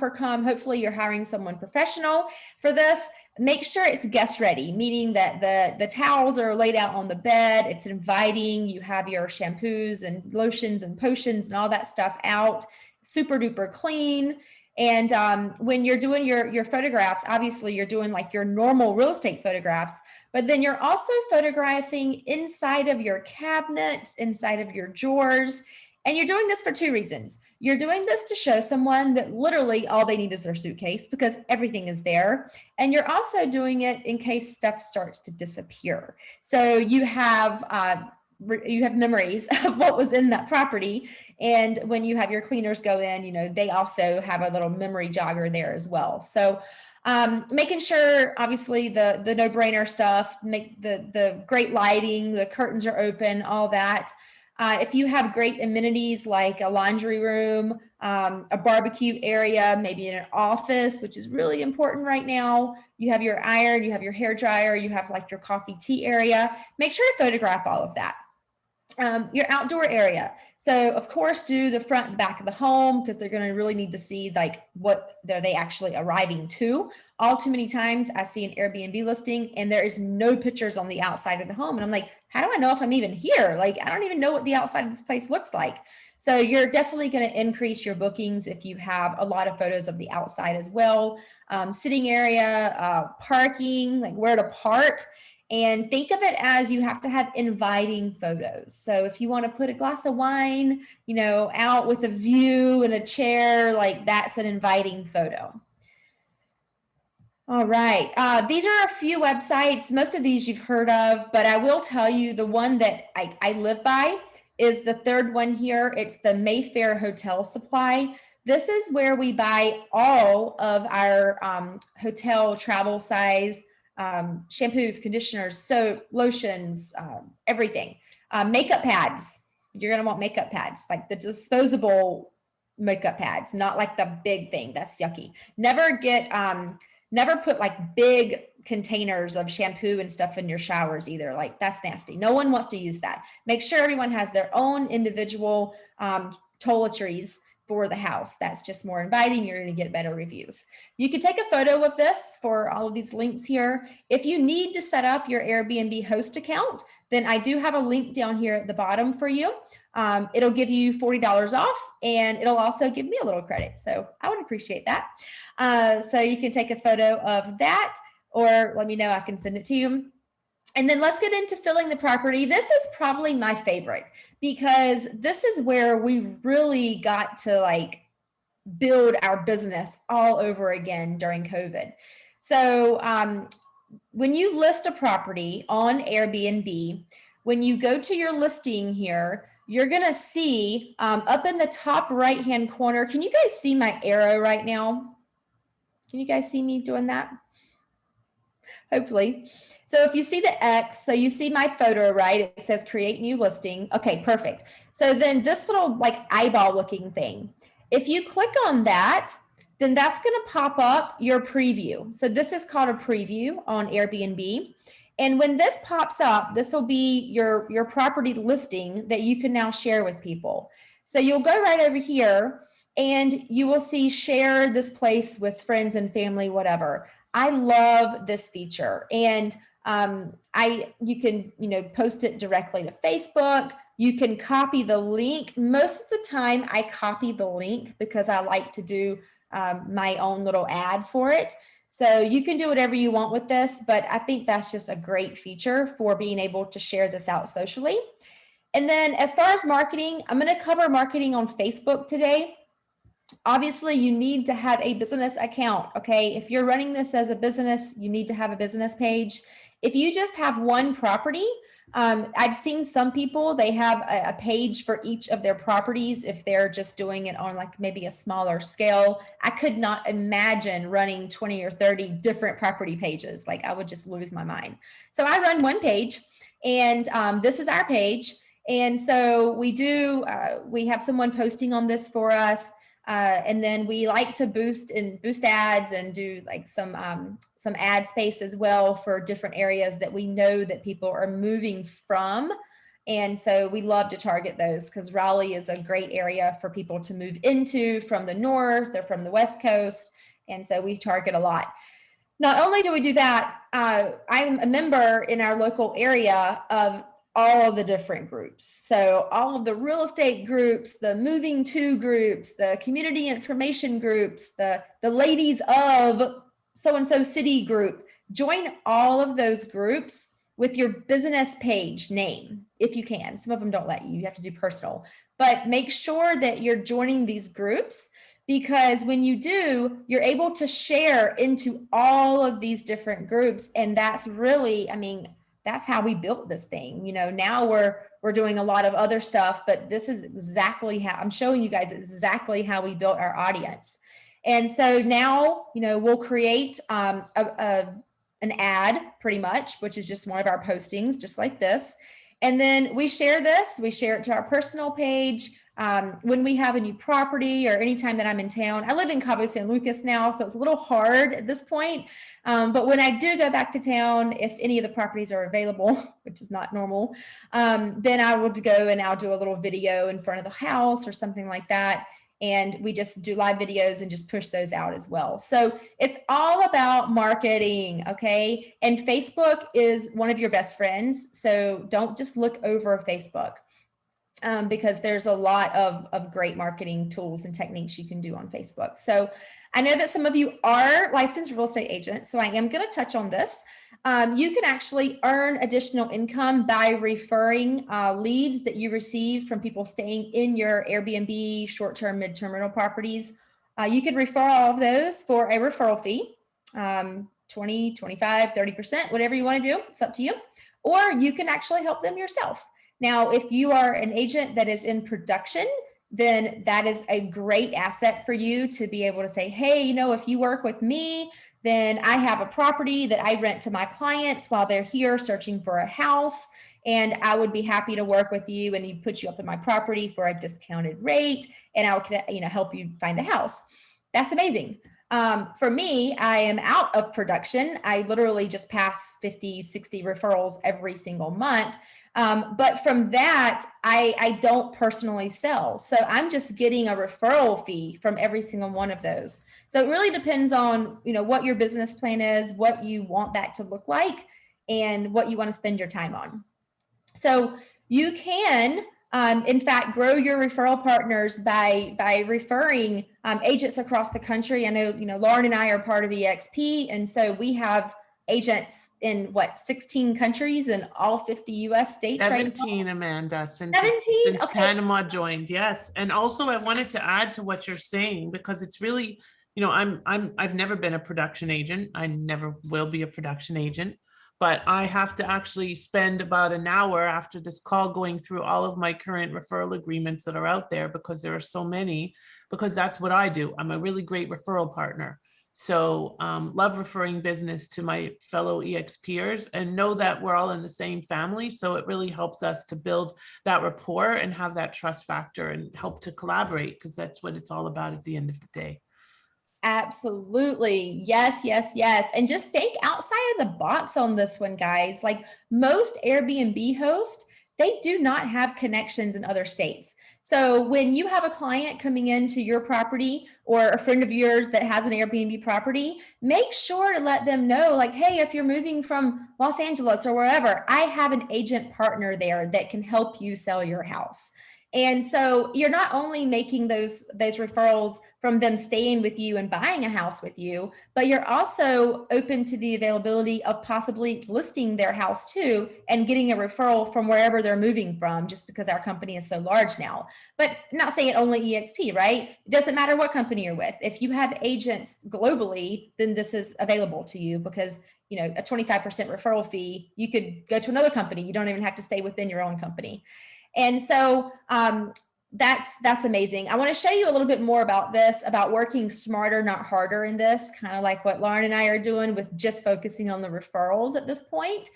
come, hopefully you're hiring someone professional for this. Make sure it's guest ready, meaning that the towels are laid out on the bed. It's inviting. You have your shampoos and lotions and potions and all that stuff out, super duper clean. And when you're doing your photographs, obviously you're doing like your normal real estate photographs, but then you're also photographing inside of your cabinets, inside of your drawers. And you're doing this for two reasons. You're doing this to show someone that literally all they need is their suitcase because everything is there. And you're also doing it in case stuff starts to disappear. So you have memories of what was in that property. And when you have your cleaners go in, you know, they also have a little memory jogger there as well. So making sure, obviously, the no-brainer stuff, make the great lighting, the curtains are open, all that. If you have great amenities like a laundry room, a barbecue area, maybe in an office, which is really important right now, you have your iron, you have your hair dryer, you have like your coffee tea area, make sure to photograph all of that. Your outdoor area. So of course, do the front and back of the home because they're going to really need to see like what are they actually arriving to. All too many times I see an Airbnb listing and there is no pictures on the outside of the home. And I'm like, how do I know if I'm even here? Like, I don't even know what the outside of this place looks like. So you're definitely going to increase your bookings if you have a lot of photos of the outside as well. Sitting area, parking, like where to park. And think of it as you have to have inviting photos. So if you want to put a glass of wine, you know, out with a view and a chair, like that's an inviting photo. All right. These are a few websites. Most of these you've heard of, but I will tell you the one that I live by is the third one here. It's the Mayfair Hotel Supply. This is where we buy all of our hotel travel size shampoos, conditioners, soap, lotions, everything. Makeup pads. You're going to want makeup pads, like the disposable makeup pads, not like the big thing. That's yucky. Never put like big containers of shampoo and stuff in your showers either. Like that's nasty. No one wants to use that. Make sure everyone has their own individual toiletries for the house. That's just more inviting. You're going to get better reviews. You can take a photo of this for all of these links here. If you need to set up your Airbnb host account, then I do have a link down here at the bottom for you. It'll give you $40 off and it'll also give me a little credit. So I would appreciate that. So you can take a photo of that or let me know, I can send it to you. And then let's get into filling the property. This is probably my favorite because this is where we really got to like build our business all over again during COVID. So when you list a property on Airbnb, when you go to your listing here, you're going to see up in the top right-hand corner. Can you guys see my arrow right now? Can you guys see me doing that? Hopefully. So if you see the X, so you see my photo, right? It says create new listing. Okay, perfect. So then this little like eyeball looking thing, if you click on that, then that's going to pop up your preview. So this is called a preview on Airbnb. And when this pops up, this will be your property listing that you can now share with people. So you'll go right over here and you will see share this place with friends and family, whatever. I love this feature. And you can, post it directly to Facebook. You can copy the link. Most of the time I copy the link because I like to do my own little ad for it. So you can do whatever you want with this, but I think that's just a great feature for being able to share this out socially. And then as far as marketing, I'm going to cover marketing on Facebook today. Obviously, you need to have a business account, okay? If you're running this as a business, you need to have a business page. If you just have one property, I've seen some people, they have a page for each of their properties if they're just doing it on like maybe a smaller scale. I could not imagine running 20 or 30 different property pages. Like I would just lose my mind. So I run one page and this is our page. And so we have someone posting on this for us. And then we like to boost ads and do like some ad space as well for different areas that we know that people are moving from And so we love to target those because Raleigh is a great area for people to move into from the north or from the West Coast. And so we target a lot. Not only do we do that, I'm a member in our local area of all of the different groups. So all of the real estate groups, the moving to groups, the community information groups, the ladies of so-and-so city group. Join all of those groups with your business page name, if you can. Some of them don't let you, you have to do personal, but make sure that you're joining these groups, because when you do, you're able to share into all of these different groups. And that's really, I mean, that's how we built this thing. You know, now we're doing a lot of other stuff, but this is exactly how I'm showing you guys exactly how we built our audience. And so now, you know, we'll create an ad pretty much, which is just one of our postings, just like this. And then we share this, we share it to our personal page. When we have a new property or anytime that I'm in town. I live in Cabo San Lucas now, so it's a little hard at this point. But when I do go back to town, if any of the properties are available, which is not normal, then I will go and I'll do a little video in front of the house or something like that. And we just do live videos and just push those out as well. So it's all about marketing, okay? And Facebook is one of your best friends. So don't just look over Facebook. Because there's a lot of great marketing tools and techniques you can do on Facebook. So I know that some of you are licensed real estate agents, so I am going to touch on this. You can actually earn additional income by referring leads that you receive from people staying in your Airbnb, short-term, midterm rental properties. You can refer all of those for a referral fee, 20, 25, 30%, whatever you want to do. It's up to you. Or you can actually help them yourself. Now, if you are an agent that is in production, then that is a great asset for you to be able to say, hey, you know, if you work with me, then I have a property that I rent to my clients while they're here searching for a house. And I would be happy to work with you and put you up in my property for a discounted rate. And I would, you know, help you find a house. That's amazing. For me, I am out of production. I literally just pass 50, 60 referrals every single month. But from that, I don't personally sell. So I'm just getting a referral fee from every single one of those. So it really depends on, you know, what your business plan is, what you want that to look like, and what you want to spend your time on. So you can, in fact, grow your referral partners by referring agents across the country. I know, you know, Lauren and I are part of EXP, and so we have agents in 16 countries and all 50 US states. 17, right, Amanda, since okay. Panama joined. Yes. And also I wanted to add to what you're saying, because it's really, you know, I've never been a production agent. I never will be a production agent, but I have to actually spend about an hour after this call going through all of my current referral agreements that are out there, because there are so many, because that's what I do. I'm a really great referral partner. So love referring business to my fellow EXPers, and know that we're all in the same family. So it really helps us to build that rapport and have that trust factor and help to collaborate, because that's what it's all about at the end of the day. Absolutely. Yes, yes, yes. And just think outside of the box on this one, guys. Like most Airbnb hosts, they do not have connections in other states. So when you have a client coming into your property or a friend of yours that has an Airbnb property, make sure to let them know, like, hey, if you're moving from Los Angeles or wherever, I have an agent partner there that can help you sell your house. And so you're not only making those referrals from them staying with you and buying a house with you, but you're also open to the availability of possibly listing their house too and getting a referral from wherever they're moving from, just because our company is so large now. But not saying only EXP, right? It doesn't matter what company you're with. If you have agents globally, then this is available to you, because you know, a 25% referral fee, you could go to another company. You don't even have to stay within your own company. And so that's amazing. I want to show you a little bit more about this, about working smarter, not harder in this, kind of like what Lauren and I are doing with just focusing on the referrals at this point.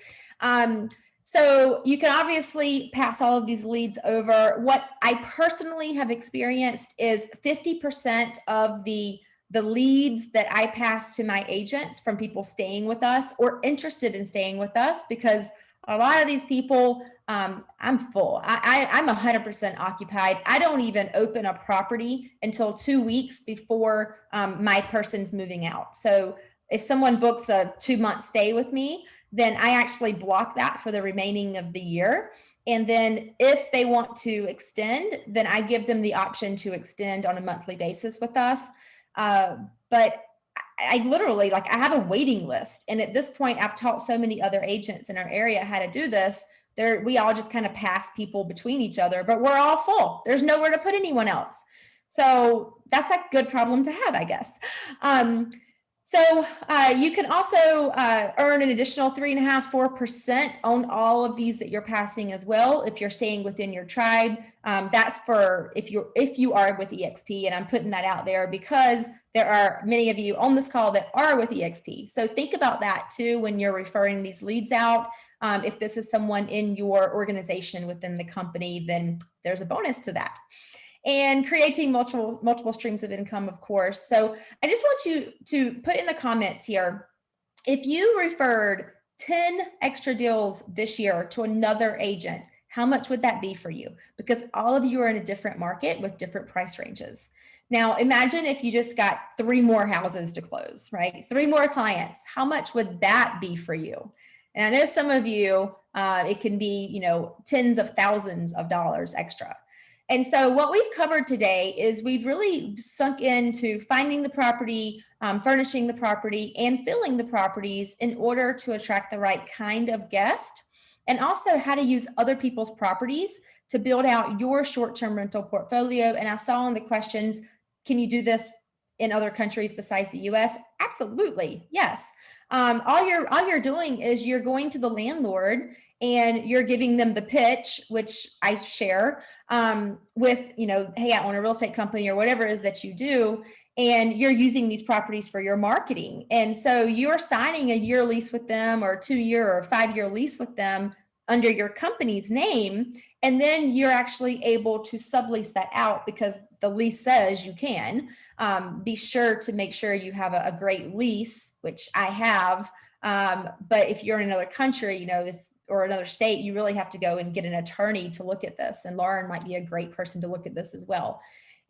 So you can obviously pass all of these leads over. What I personally have experienced is 50% of the leads that I pass to my agents from people staying with us or interested in staying with us, because A lot of these people, I'm full. I'm 100% occupied. I don't even open a property until 2 weeks before my person's moving out. So if someone books a 2-month stay with me, then I actually block that for the remaining of the year. And then if they want to extend, then I give them the option to extend on a monthly basis with us. But I literally, like, I have a waiting list. And at this point, I've taught so many other agents in our area how to do this. We all just kind of pass people between each other, but we're all full. There's nowhere to put anyone else. So that's a good problem to have, I guess. You can also earn an additional 3.5–4% on all of these that you're passing as well if you're staying within your tribe. That's for if you are with EXP, and I'm putting that out there because there are many of you on this call that are with EXP. So think about that too when you're referring these leads out. If this is someone in your organization within the company, then there's a bonus to that. And creating multiple streams of income, of course. So I just want you to put in the comments here, if you referred 10 extra deals this year to another agent, how much would that be for you? Because all of you are in a different market with different price ranges. Now, imagine if you just got 3 more houses to close, right? 3 more clients. How much would that be for you? And I know some of you, it can be, tens of thousands of dollars extra. And so what we've covered today is we've really sunk into finding the property, furnishing the property, and filling the properties in order to attract the right kind of guest, and also how to use other people's properties to build out your short-term rental portfolio. And I saw in the questions, can you do this in other countries besides the US? Absolutely, yes. All you're doing is you're going to the landlord and you're giving them the pitch, which I share with, hey, I own a real estate company or whatever it is that you do, and you're using these properties for your marketing. And so you're signing a year lease with them or 2-year or 5-year lease with them under your company's name. And then you're actually able to sublease that out because the lease says you can. Be sure to make sure you have a great lease, which I have. But if you're in another country, or another state, you really have to go and get an attorney to look at this. And Lauren might be a great person to look at this as well.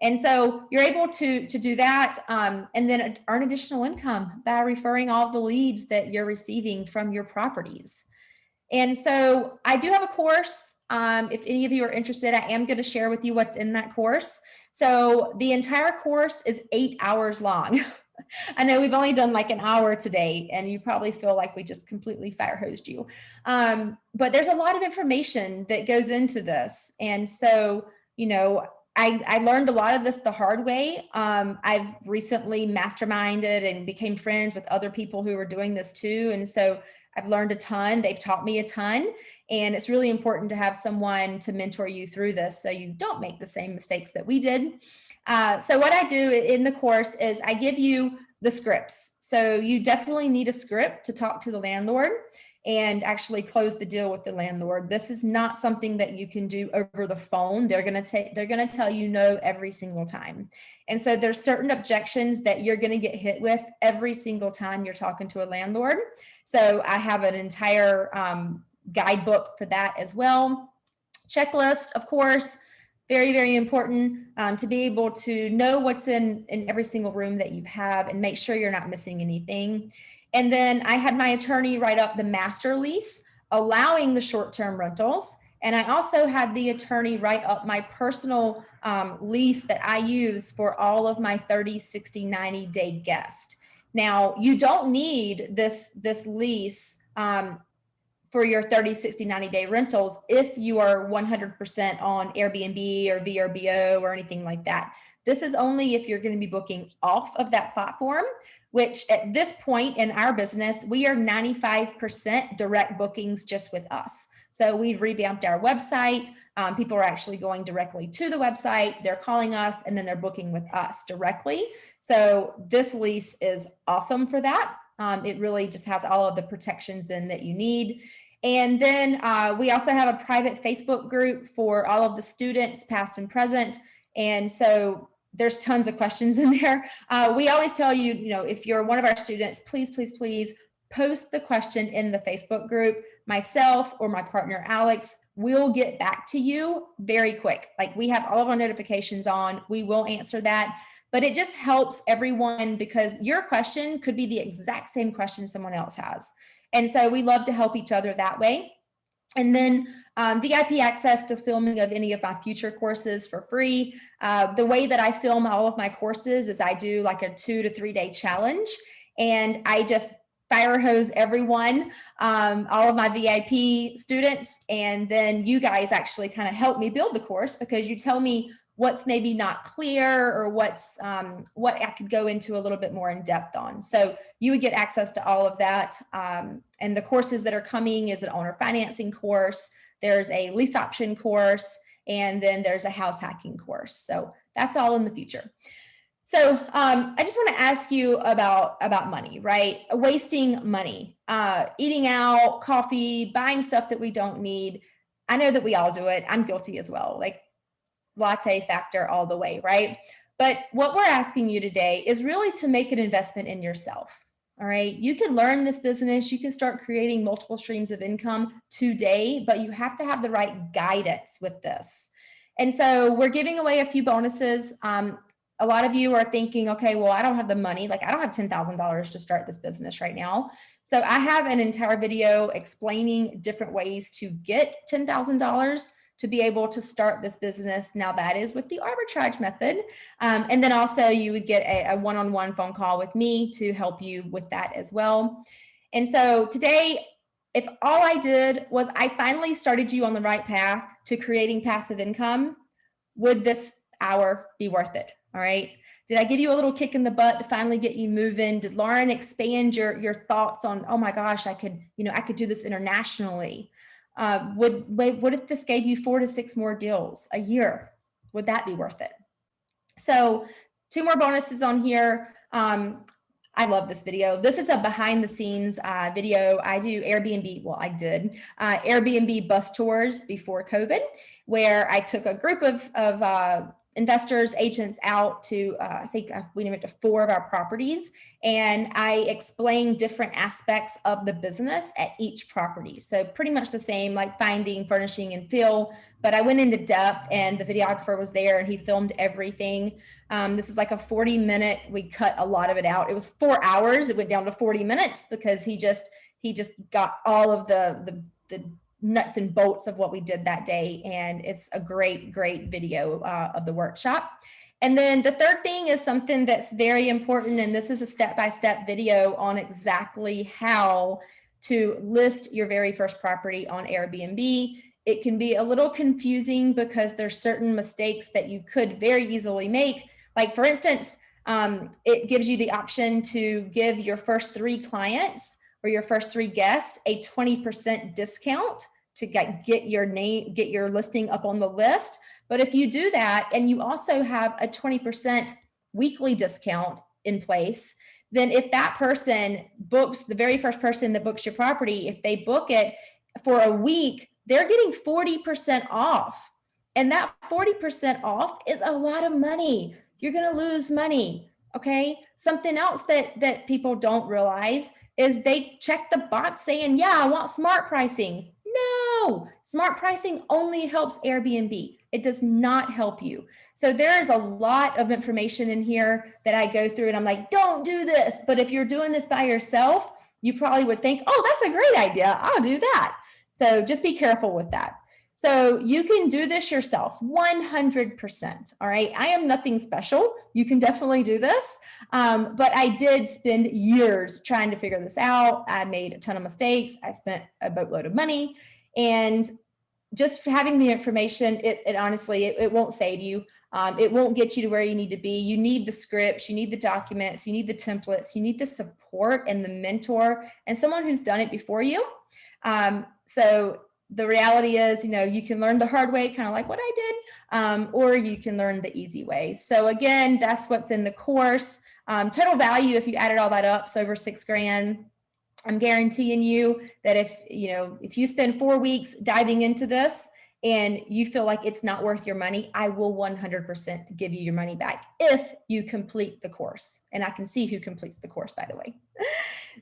And so you're able to do that and then earn additional income by referring all of the leads that you're receiving from your properties. And so I do have a course. If any of you are interested, I am going to share with you what's in that course. So the entire course is 8 hours long. I know we've only done like an hour today, and you probably feel like we just completely fire hosed you. But there's a lot of information that goes into this. And so, I learned a lot of this the hard way. I've recently masterminded and became friends with other people who are doing this too. And so I've learned a ton. They've taught me a ton. And it's really important to have someone to mentor you through this so you don't make the same mistakes that we did. So what I do in the course is I give you the scripts. So you definitely need a script to talk to the landlord and actually close the deal with the landlord. This is not something that you can do over the phone. They're going to tell you no every single time. And so there's certain objections that you're going to get hit with every single time you're talking to a landlord. So I have an entire guidebook for that as well. Checklist, of course, very, very important to be able to know what's in every single room that you have and make sure you're not missing anything. And then I had my attorney write up the master lease, allowing the short-term rentals. And I also had the attorney write up my personal lease that I use for all of my 30, 60, 90-day guests. Now, you don't need this lease for your 30, 60, 90-day rentals if you are 100% on Airbnb or VRBO or anything like that. This is only if you're going to be booking off of that platform, which at this point in our business, we are 95% direct bookings just with us. So we've revamped our website. People are actually going directly to the website. They're calling us and then they're booking with us directly. So this lease is awesome for that. It really just has all of the protections in that you need. And then we also have a private Facebook group for all of the students, past and present. And so there's tons of questions in there. We always tell you, if you're one of our students, please, please, please post the question in the Facebook group myself or my partner, Alex, will get back to you very quick. Like we have all of our notifications on, we will answer that, but it just helps everyone because your question could be the exact same question someone else has. And so we love to help each other that way. And then VIP access to filming of any of my future courses for free. The way that I film all of my courses is I do like a 2 to 3 day challenge, and I just fire hose everyone, all of my VIP students. And then you guys actually kind of help me build the course because you tell me what's maybe not clear or what's what I could go into a little bit more in depth on. So you would get access to all of that. And the courses that are coming is an owner financing course. There's a lease option course, and then there's a house hacking course. So that's all in the future. So I just want to ask you about money, right? Wasting money, eating out, coffee, buying stuff that we don't need. I know that we all do it. I'm guilty as well. Like latte factor all the way, right? But what we're asking you today is really to make an investment in yourself. All right. You can learn this business. You can start creating multiple streams of income today, but you have to have the right guidance with this. And so we're giving away a few bonuses. A lot of you are thinking, okay, well, I don't have the money. Like I don't have $10,000 to start this business right now. So I have an entire video explaining different ways to get $10,000 to be able to start this business. Now that is with the arbitrage method. And then also you would get a one-on-one phone call with me to help you with that as well. And so today, if all I did was I finally started you on the right path to creating passive income, would this hour be worth it? All right. Did I give you a little kick in the butt to finally get you moving? Did Lauren expand your thoughts on, oh my gosh, I could do this internationally? What if this gave you 4 to 6 more deals a year? Would that be worth it? So 2 more bonuses on here. I love this video. This is a behind the scenes video. I do Airbnb. Well, I did Airbnb bus tours before COVID, where I took a group of investors, agents out to, I think we went to 4 of our properties, and I explained different aspects of the business at each property. So pretty much the same, like finding, furnishing, and fill, but I went into depth, and the videographer was there and he filmed everything. This is like a 40-minute, we cut a lot of it out. It was 4 hours. It went down to 40 minutes because he just got all of the nuts and bolts of what we did that day. And it's a great video of the workshop. And then the third thing is something that's very important. And this is a step-by-step video on exactly how to list your very first property on Airbnb. It can be a little confusing because there's certain mistakes that you could very easily make. Like for instance, it gives you the option to give your first 3 clients or your first 3 guests a 20% discount to get your listing up on the list. But if you do that and you also have a 20% weekly discount in place, then if that person books, the very first person that books your property, if they book it for a week, they're getting 40% off. And that 40% off is a lot of money. You're going to lose money. Okay. Something else that people don't realize is they check the box saying, yeah, I want smart pricing. No, smart pricing only helps Airbnb. It does not help you. So there is a lot of information in here that I go through and I'm like, don't do this. But if you're doing this by yourself, you probably would think, oh, that's a great idea. I'll do that. So just be careful with that. So you can do this yourself 100%. All right. I am nothing special. You can definitely do this. But I did spend years trying to figure this out. I made a ton of mistakes. I spent a boatload of money, and just having the information, it honestly, it won't save you. It won't get you to where you need to be. You need the scripts, you need the documents, you need the templates, you need the support and the mentor and someone who's done it before you. So the reality is, you can learn the hard way, kind of like what I did, or you can learn the easy way. So again, that's what's in the course. Total value, if you added all that up, it's over $6,000. I'm guaranteeing you that if you spend 4 weeks diving into this and you feel like it's not worth your money, I will 100% give you your money back if you complete the course. And I can see who completes the course, by the way.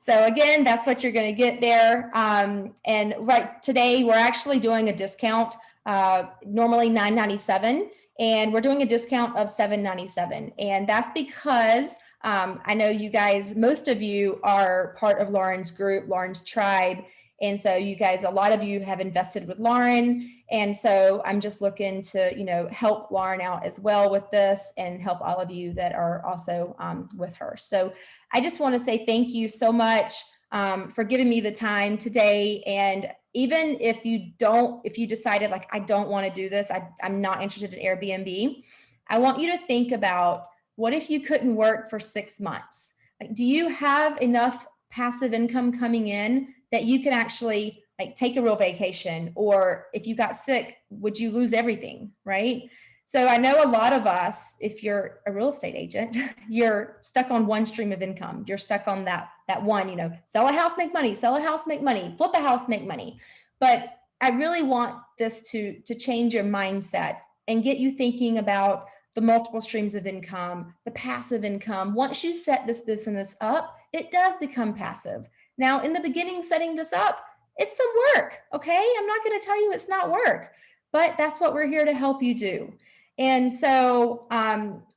So again, that's what you're going to get there. And right today, we're actually doing a discount, normally $9.97, and we're doing a discount of $7.97. And that's because I know you guys, most of you are part of Lauren's group, Lauren's tribe. And so you guys, a lot of you have invested with Lauren. And so I'm just looking to, help Lauren out as well with this and help all of you that are also with her. So I just want to say thank you so much for giving me the time today. And even if you decided like, I don't want to do this, I'm not interested in Airbnb, I want you to think about, what if you couldn't work for 6 months? Like, do you have enough passive income coming in that you can actually like take a real vacation? Or if you got sick, would you lose everything, right? So I know a lot of us, if you're a real estate agent, you're stuck on one stream of income. You're stuck on that one, sell a house, make money, sell a house, make money, flip a house, make money. But I really want this to change your mindset and get you thinking about the multiple streams of income, the passive income. Once you set this business up, it does become passive. Now, in the beginning, setting this up, it's some work, okay? I'm not going to tell you it's not work, but that's what we're here to help you do. And so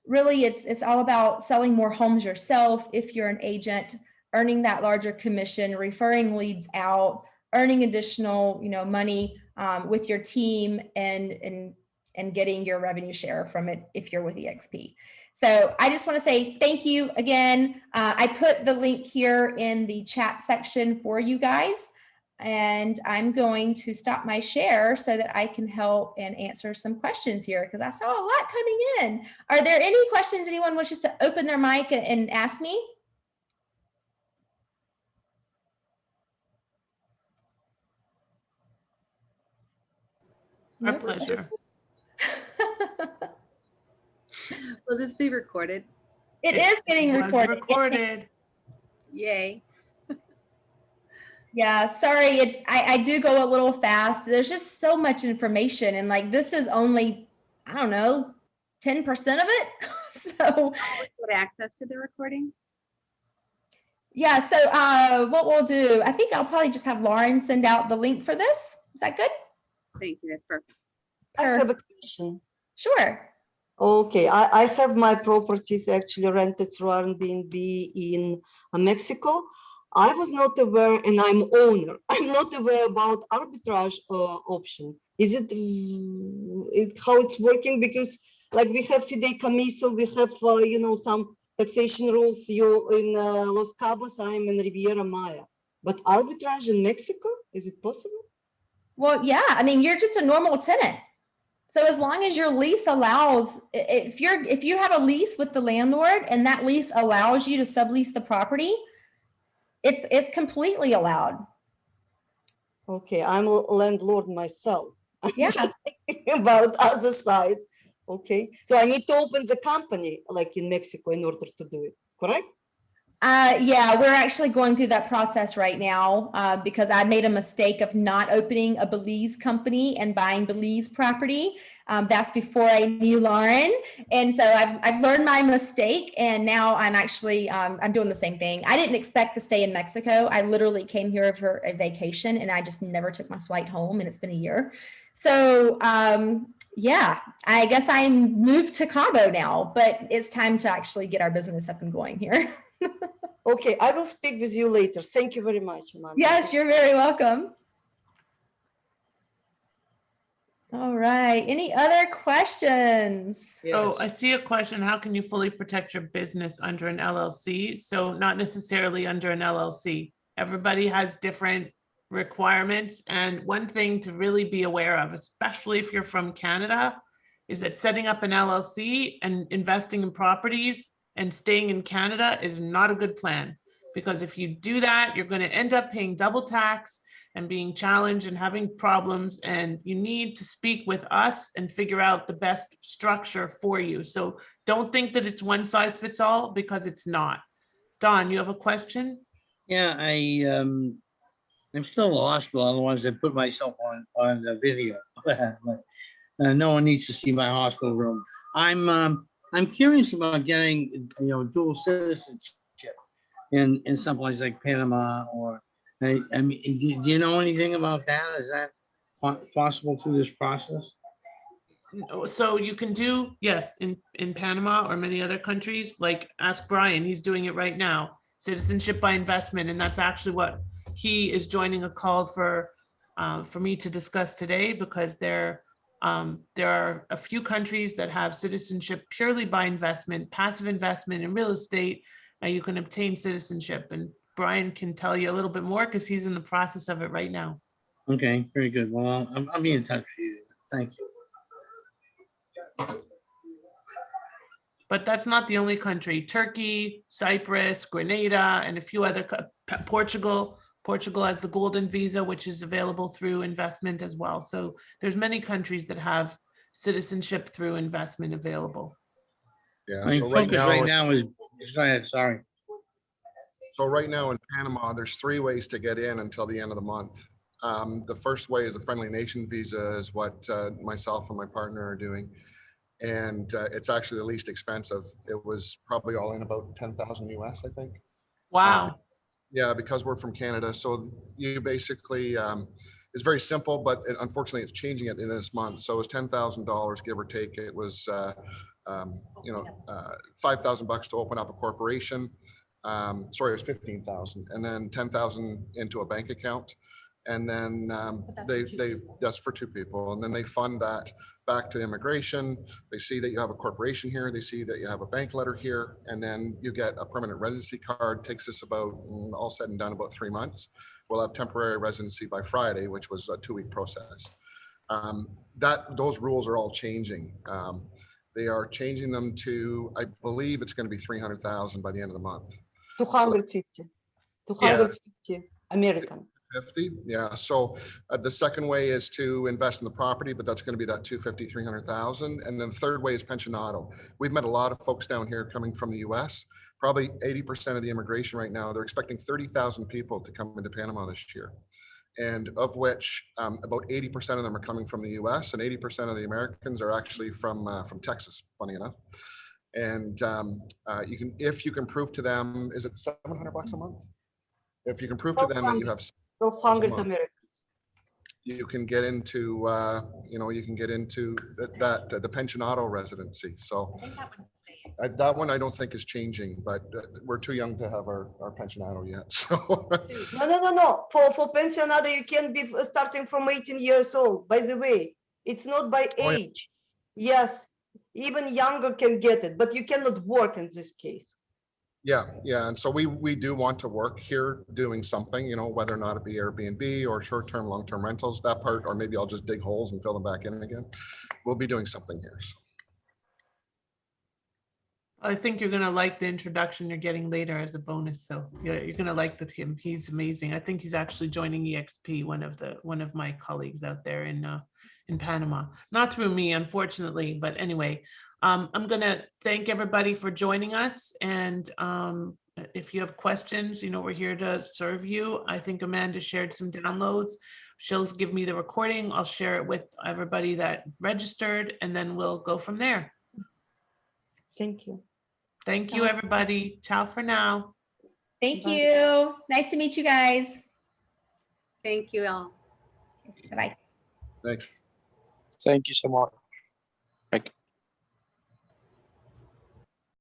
really, it's all about selling more homes yourself if you're an agent, earning that larger commission, referring leads out, earning additional money with your team, and getting your revenue share from it if you're with EXP. So I just want to say thank you again. I put the link here in the chat section for you guys, and I'm going to stop my share so that I can help and answer some questions here, because I saw a lot coming in. Are there any questions anyone wishes to open their mic and ask me? Our pleasure. Will this be recorded? It is getting was recorded. Yay. Yeah, sorry, I do go a little fast. There's just so much information, and like this is only, I don't know, 10% of it. So Get access to the recording? yeah, so what we'll do, I think I'll probably just have Lauren send out the link for this. Is that good? Thank you. That's perfect. I have a question. Sure. Okay, I have my properties actually rented through Airbnb in Mexico. I was not aware, and I'm owner. I'm not aware about arbitrage option. Is it how it's working? Because like we have fideicomiso, we have some taxation rules. You in Los Cabos, I'm in Riviera Maya. But arbitrage in Mexico, is it possible? Well, yeah, I mean, you're just a normal tenant. So as long as your lease allows, if you have a lease with the landlord and that lease allows you to sublease the property, it's completely allowed. Okay, I'm a landlord myself. I'm Yeah. just thinking about other side. Okay, so I need to open the company like in Mexico in order to do it, correct? Yeah, we're actually going through that process right now because I made a mistake of not opening a Belize company and buying Belize property. That's before I knew Lauren. And so I've learned my mistake, and now I'm actually, I'm doing the same thing. I didn't expect to stay in Mexico. I literally came here for a vacation and I just never took my flight home, and it's been a year. So yeah, I guess I moved to Cabo now, but it's time to actually get our business up and going here. Okay, I will speak with you later. Thank you very much, Amanda. Yes, you're very welcome. All right. Any other questions? So I see a question. How can you fully protect your business under an LLC? So not necessarily under an LLC. Everybody has different requirements. And one thing to really be aware of, especially if you're from Canada, is that setting up an LLC and investing in properties and staying in Canada is not a good plan. Because if you do that, you're going to end up paying double tax and being challenged and having problems, and you need to speak with us and figure out the best structure for you. So don't think that it's one size fits all, because it's not. Don, you have a question? Yeah, I I'm still lost with all the ones that put myself on the video. But, no one needs to see my hospital room. I'm curious about getting, dual citizenship in someplace like Panama or, I mean, do you know anything about that? Is that possible through this process? So you can do, yes, in Panama or many other countries, like ask Brian, he's doing it right now, citizenship by investment. And that's actually what he is joining a call for me to discuss today, because there are a few countries that have citizenship purely by investment, passive investment in real estate, and you can obtain citizenship. And Brian can tell you a little bit more because he's in the process of it right now. Okay, very good. Well, I'll be in touch with you. Thank you. But that's not the only country. Turkey, Cyprus, Grenada, and a few other, Portugal. Portugal has the golden visa, which is available through investment as well. So there's many countries that have citizenship through investment available. Yeah, My so right focus now, right now is, go ahead, sorry. in Panama, there's 3 ways to get in until the end of the month. The first way is a friendly nation visa, is what myself and my partner are doing. And it's actually the least expensive. It was probably all in about 10,000 US, I think. Wow. Yeah, because we're from Canada. So you basically, it's very simple, but unfortunately it's changing it in this month. So it's $10,000, give or take. It was, $5,000 to open up a corporation. Sorry, it was 15,000, and then 10,000 into a bank account. And then that's for 2 people. And then they fund that back to immigration. They see that you have a corporation here. They see that you have a bank letter here. And then you get a permanent residency card. Takes us about, all said and done, about 3 months. We'll have temporary residency by Friday, which was a 2-week process. Those rules are all changing. They are changing them to, I believe it's going to be 300,000 by the end of the month. 250 American. 50, yeah. So the second way is to invest in the property, but that's going to be that 250, 300,000. And then the third way is pensionado. We've met a lot of folks down here coming from the US. Probably 80% of the immigration right now, they're expecting 30,000 people to come into Panama this year. And of which about 80% of them are coming from the US, and 80% of the Americans are actually from Texas, funny enough. And if you can prove to them, is it $700 a month? If you can prove to them that you have 100 American. you can get into the pensionado residency. So that one I don't think is changing, but we're too young to have our pensionado yet. So No. For pensionado, you can be starting from 18 years old. By the way, it's not by age. Yes, even younger can get it, but you cannot work in this case. yeah. And so we do want to work here doing something, whether or not it be Airbnb or short-term, long-term rentals, that part, or maybe I'll just dig holes and fill them back in again. We'll be doing something here. So. I think you're going to like the introduction you're getting later as a bonus. So you're going to like him. He's amazing. I think he's actually joining EXP, one of my colleagues out there in Panama. Not through me, unfortunately, but anyway. I'm going to thank everybody for joining us. And if you have questions, we're here to serve you. I think Amanda shared some downloads. She'll give me the recording. I'll share it with everybody that registered, and then we'll go from there. Thank you. Thank you, everybody. Ciao for now. Thank Bye. you. Nice to meet you guys. Thank you all. Bye-bye. Thanks. Thank you so much.